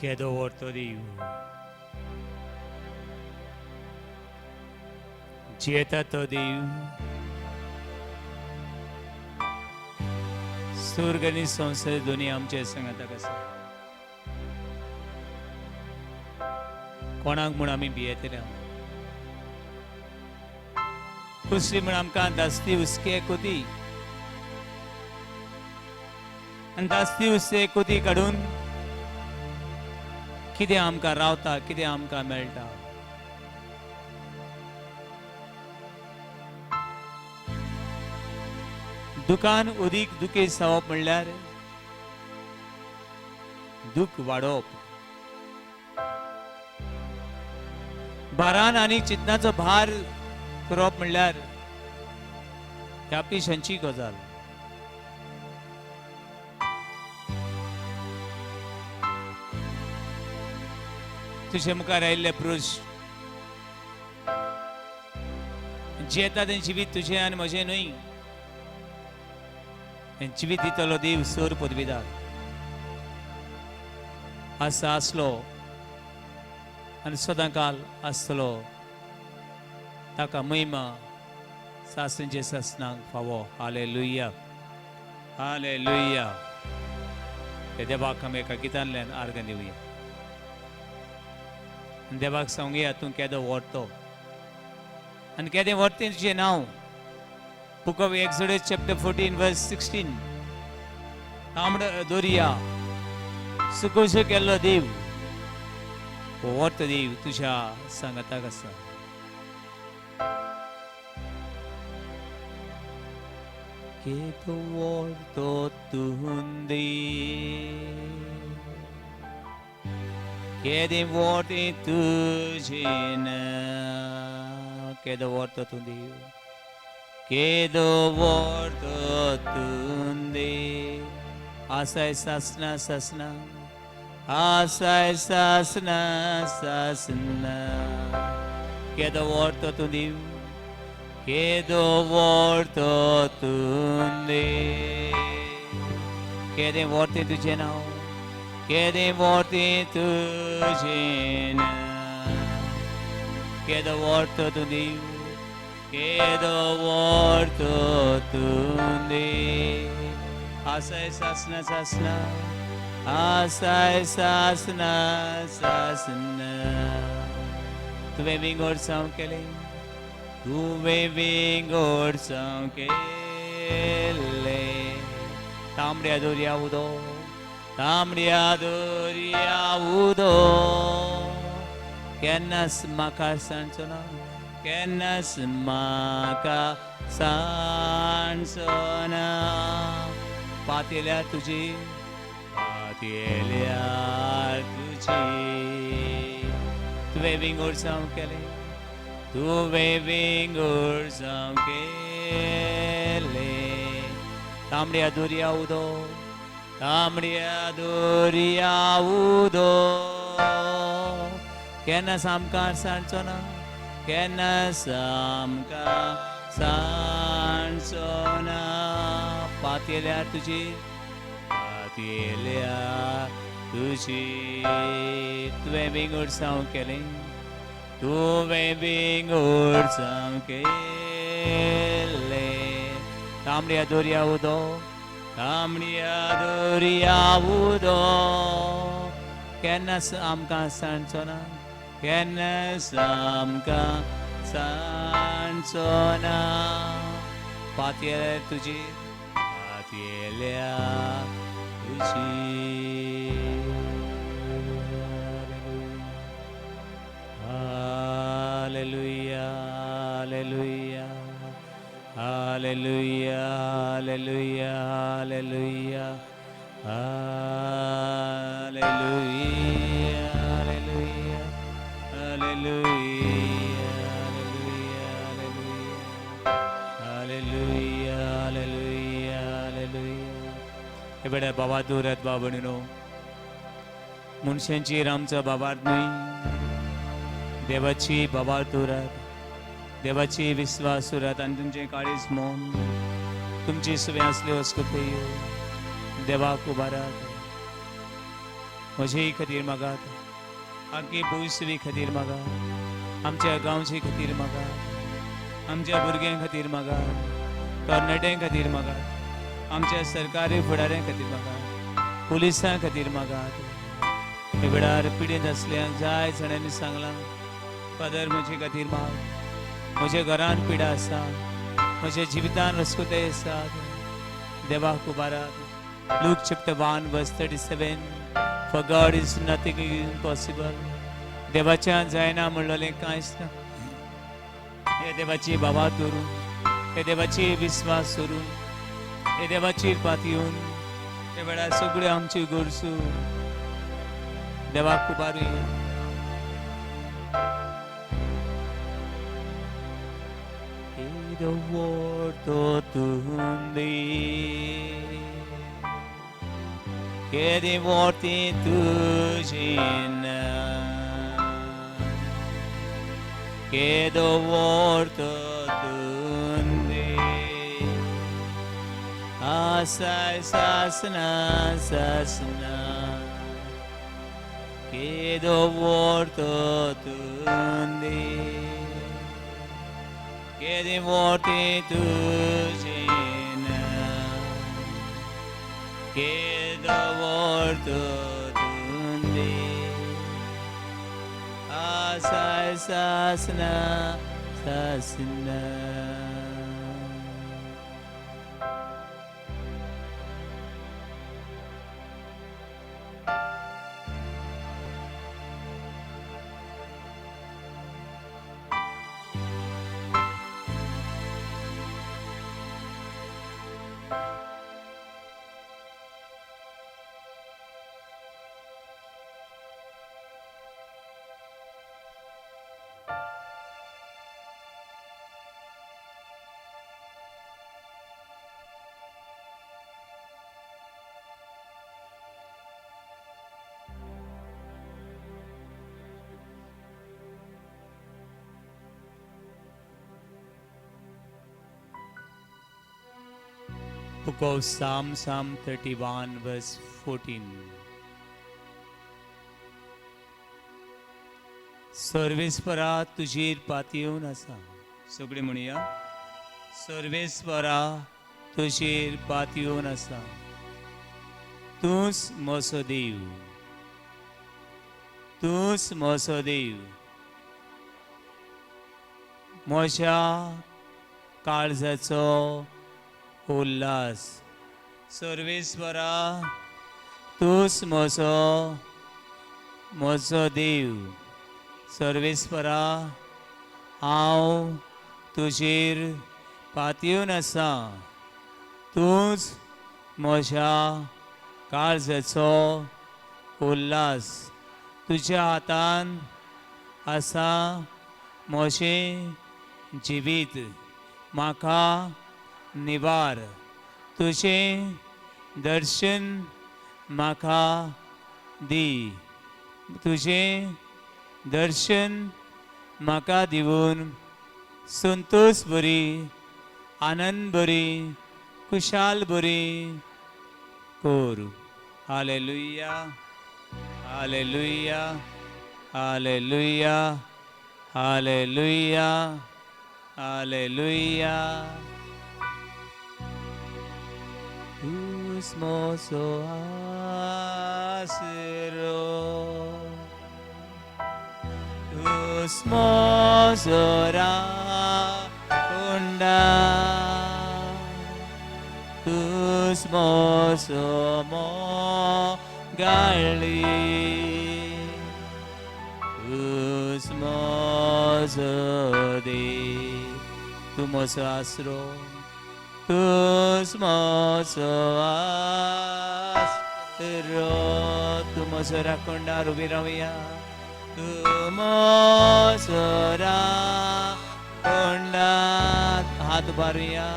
केदो व्हरतो देव जियेता तो देव स्वर्ग आनी संवसार दोन्ही आमचे सांगाता कसा कोणाक म्हूण आमी भियेतले कुसरी म्हूण आमकां दास्ती हुस्के कोती आनी दास्ती हुस्के कोती काडून कितें आमकां रावता कितें आमकां मेळटा दुकान उदीक दुखे जावप म्हणल्यार दूख वाडोवप भारान आनी चिंतनाचो भार करप म्हणल्यार ही आपली शंची गजाल तुझे मुखार आयिल्ले पुरुश जियेता तें जिवीत तुझें आनी म्हजें न्हय जिवीत दितलो देव सोर पदवीदार आसा आसलो आनी सदांकाल आसतलो ताका महिमा सासणेचे ससनांक फावो हालेलुया हालेलुया हे देवाक आमी एका गितांतल्यान आर्गां दिवया देवाक सांगुया तूं केदो व्हरतो आनी केदें व्हरतें तुजें नांव Book of Exodus chapter 14 verse 16 तांबडो दोरया सुकोशो केल्लो देव व्हरतो देव तुज्या सांगाताक आसा केदो व्हरतो तुं देव केदें व्हरतें तुजें नांव केदो व्हरतो तुं देव केदो व्हरतो तुं देव आसाय सासना सासना आसाय सासना सासना केदो व्हरतो तुं देव केदो व्हरतो तुं देव केदें व्हरतें तुजें नांव केदें व्हरतें तुजें नांव केदो व्हरतो तुं देव केदो व्हरतो तुं देव आसाय सासना सासना आसाय सासना सासना तुवें विंगड जावं केलें तुवें विंगड जावं केलें तांबड्या दोरया उदो तांबड्या दोरया उदो केन्नाच म्हाका सांगचो ना केन्नाच म्हाका सांगचो ना पातेल्यार तुजी पातेल्यार तुजी तुवें विंगड जावं केलें तुवें विंगड जावं केलें तांबड्या दोरया उदो तांबड्या दोरया उदो केन्नाच आमकां सांगचो ना केन्नाच आमकां सांगचो ना पातेल्यार तुजी पातेल्यार तुजी तुवें विंगड जावं केलें तुवें विंगड जावं केलें तांबड्या दोरया उदो तांबड्या दोरया उदो केन्नाच आमकां सांगचो ना केन्नाच आमकां सांगचो ना पातेल्यार तुजी पातेल्यार तुजी hallelujah hallelujah hallelujah hallelujah hallelujah hallelujah hallelujah hallelujah hallelujah hallelujah hallelujah हे बेटा बाबा दुरत बाबणीनो मनशांची आमचो बाबार न्हय देवाची बाबा दुरत देवाची विश्वास सुरत आनी तुमचे काळीज मोन तुमची सगळी असल्यो वस्तू देवाक उबारात म्हजे खातीर मागात आख्खे भविश्यवी खातीर मागात आमच्या गांवचे खातीर मागात आमच्या भुरग्यां खातीर मागात तरणाट्यां खातीर मागात आमच्या सरकारी फुडाऱ्यां खातीर मागात पुलिसां खातीर मागात हे वेळार पिडीत असल्यांक जाय जाणांनी सांगलां फादर म्हजे खातीर माग म्हज्या घरान पिडा आसा म्हज्या जिवितान रस्कोताय आसात देवाक उबारात Luke chapter 1 verse 37 For God is nothing impossible देवाच्यान जायना म्हणलेलें कांयच ना हे देवाची बाबा धरून हे देवाची विश्वास धरून हे देवाचेर पातयेवन हे वेळार सगळ्यो आमच्यो गरजो देवाक उबारुया che di morti tu gina che do vorto tundi asai sasna sasna che do vorto tundi che di morti tu gina che do vorto tundi asai sasna sasna Book of Psalm 31 verse 14 सर्वेस्परा तुजेर पातयेवन आसा सगळीं म्हणुया सर्वेस्परा तुजेर पातयेवन आसा तूंच म्हजो देव तूंच म्हजो देव म्हज्या काळजाचो उल्हास सर्वेस्परा तूंच म्हजो देव सर्वेस्परा हांव तुजेर पातयेवन आसा तूंच म्हज्या काळजाचो उल्हास तुज्या हातान आसा म्हजें जिवीत म्हाका निवार तुजें दर्शन म्हाका दी तुजें दर्शन म्हाका दिवन संतोष बरी आनंद बरी खुशाल बरी core hallelujah hallelujah hallelujah hallelujah hallelujah Tus mozo asero Tus mozo rakunda Tus mozo mo gali Tus mozo de Tu mozo asro Tus mozo asro Tu mozo rakunda rubiravia Tu mozo rakunda hath baruya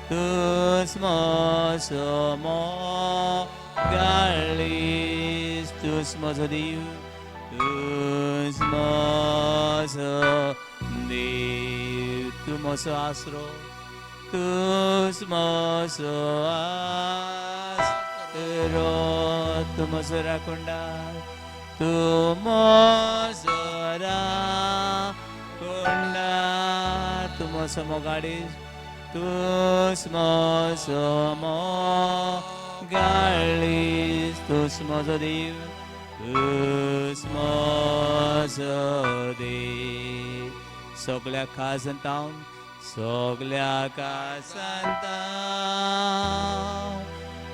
Tus mozo mo galis Tus mozo div Tus mozo div Tu mozo asro Tus mozo तुमचो राखुंडा तुमचो राखुंडा तुमचो मोगाडी तुस मोजो मोगाळीस तुस मोजो देव तुस मोजो देव सगळ्या काजंताव सगळ्या काजंताव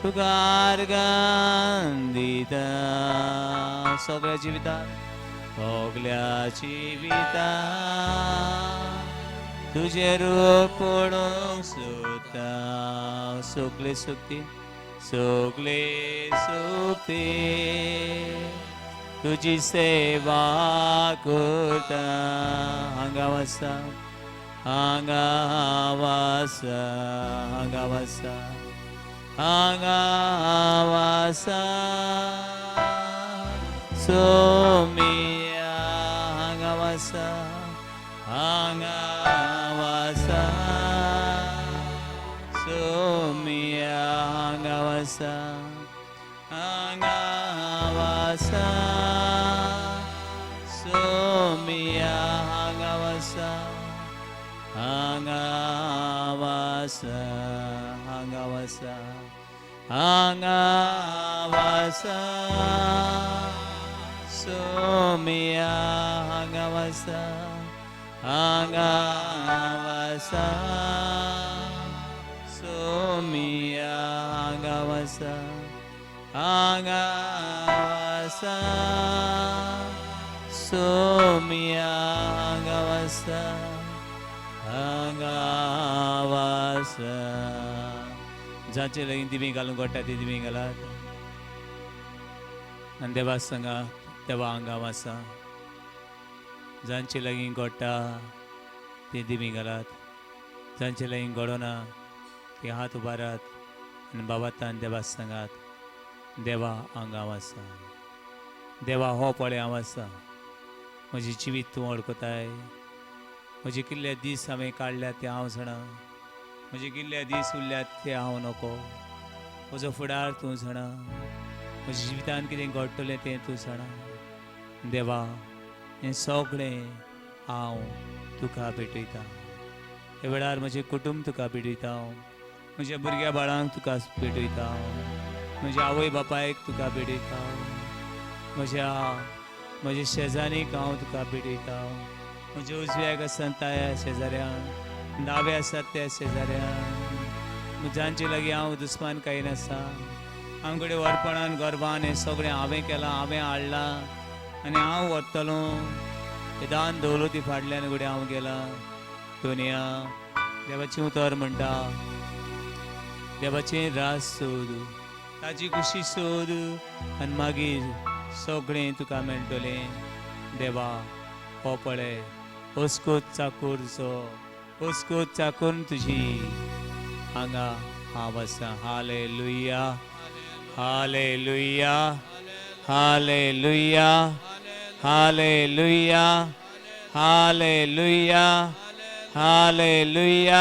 तुका अर्गां दिता सगळ्या जिवितांत तुझे रूप पळोवंक सोदता सगळे सुक्ती तुझी सेवा करता हांगा वसा हांगा वसा हांगा वसा हांगा वसा सोमिया हांगा वसा हांगा वसा सोमिया हांगा वसा हांगा वसा सोमिया हांगा वसा हांगा वसा हांगा वसा हांगा वसा सोमिया हांगा वसा हांगा वसा सोमिया हांगा वसा हांगा वसा सोमिया हांगा वसा हांगा वसा जांचे लगीन दिमी घालून घोट्टा ती दिमी घालात आनी देवा सांगा देवा हांगा वसा जांचे लगीन घोट्टा ती दिमी घालात जांचे लगीन घडोना ती हात उबारात आनी बाबातान देवा सांगात देवा हांगा वसा देवा हो पळय हांव आसा म्हजी जिवीत तूं वळखताय म्हजे कितले दीस हांवें काडल्यात ते हांव जाणा म्हजे कितले दीस उरल्यात ते हांव नको म्हजो फुडार तूं जाणा म्हज्या जिवितान कितें घडटलें तें तूं जाणा देवा हें सगळें हांव तुका भेटयता हे वेळार म्हजें कुटुंब तुका भेटयता म्हज्या भुरग्या बाळांक तुका भेटयता म्हज्या आवय बापायक तुका भेटयता म्हज्या शेजारीक हांव तुका भेटयता म्हज्या उजव्याक आसात त्या शेजाऱ्यांक दावे आसात त्या शेजाऱ्यांक जांचे लागीं हांव दुस्मान काही नासा हांव कडेन व्हरपणान गर्भान हें सगळें हांवें केलां हांवें हाडलां आनी हांव व्हरतलो हे दान दौलती फाटल्यान कडेन हांव गेलां दुनिया देवाची उतर म्हणटा देवाचें रास सोद ताची खुशी सोद आनी मागीर सगळें तुका मेळटलें देवा हो पळय हुस्कोत चाकूर तुजी हांगा हांव आसा hallelujah hallelujah hallelujah hallelujah hallelujah hallelujah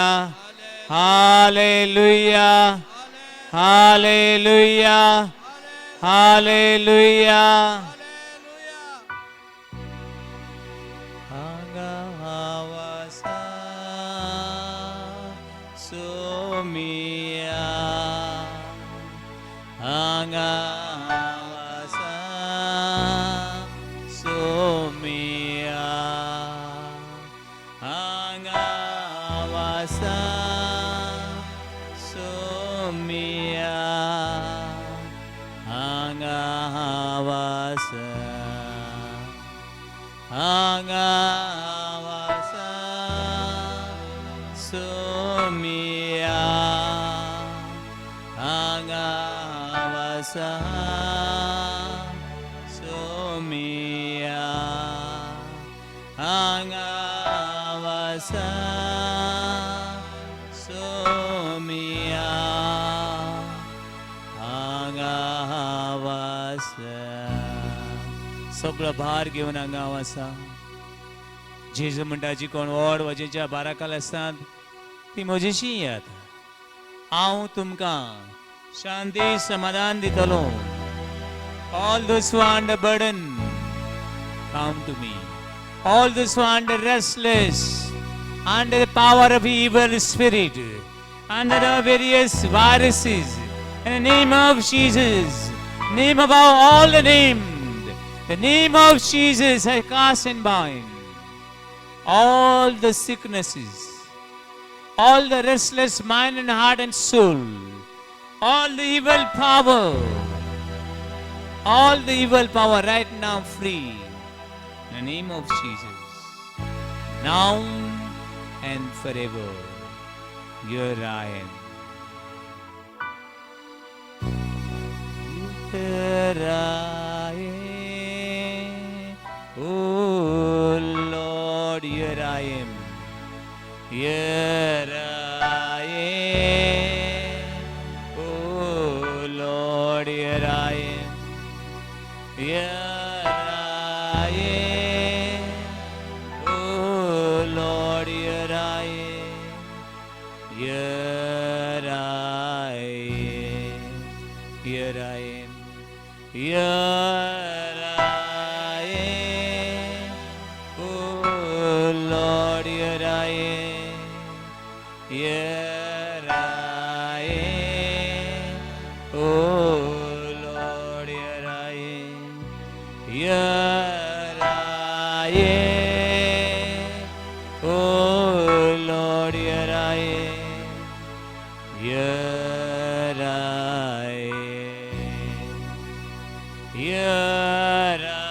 hallelujah hallelujah hallelujah हांगा हांव आसा सोमिया हांगा हांव आसा सोमिया हांगा हांव आसा सोमिया हांगा हांव आसा हांगा हांव आसा सोमिया हांगा हांव आसा सोमिया हांगा हांव आसा सोमिया हांगा हांव आसा सगळो भार घेवन हांगा हांव आसा जेजू म्हणटा जी कोण व्हड वजेच्या बाराकाल आसात ती म्हजीशी येयात हांव तुमकां Shanti Samadhan Ditalo. All those who are under burden, come to me. All those who are under restless, under the power of evil spirit, under the various viruses, in the name of Jesus, name above all the named, the name of Jesus I cast and bind all the sicknesses, all the restless mind and heart and soul, all the evil power right now free in the name of Jesus, now and forever. Here I am. Here I am. Oh Lord, here I am. Here I am. Oh Lord, here I am. Here I am. Oh Lord, here I am. Here I am. Here I am. Here I am. Oh Lord, here I am. Here I am. Oh Lord, here I am. Here I am. Oh Lord, here I am. Here I am. Here I am.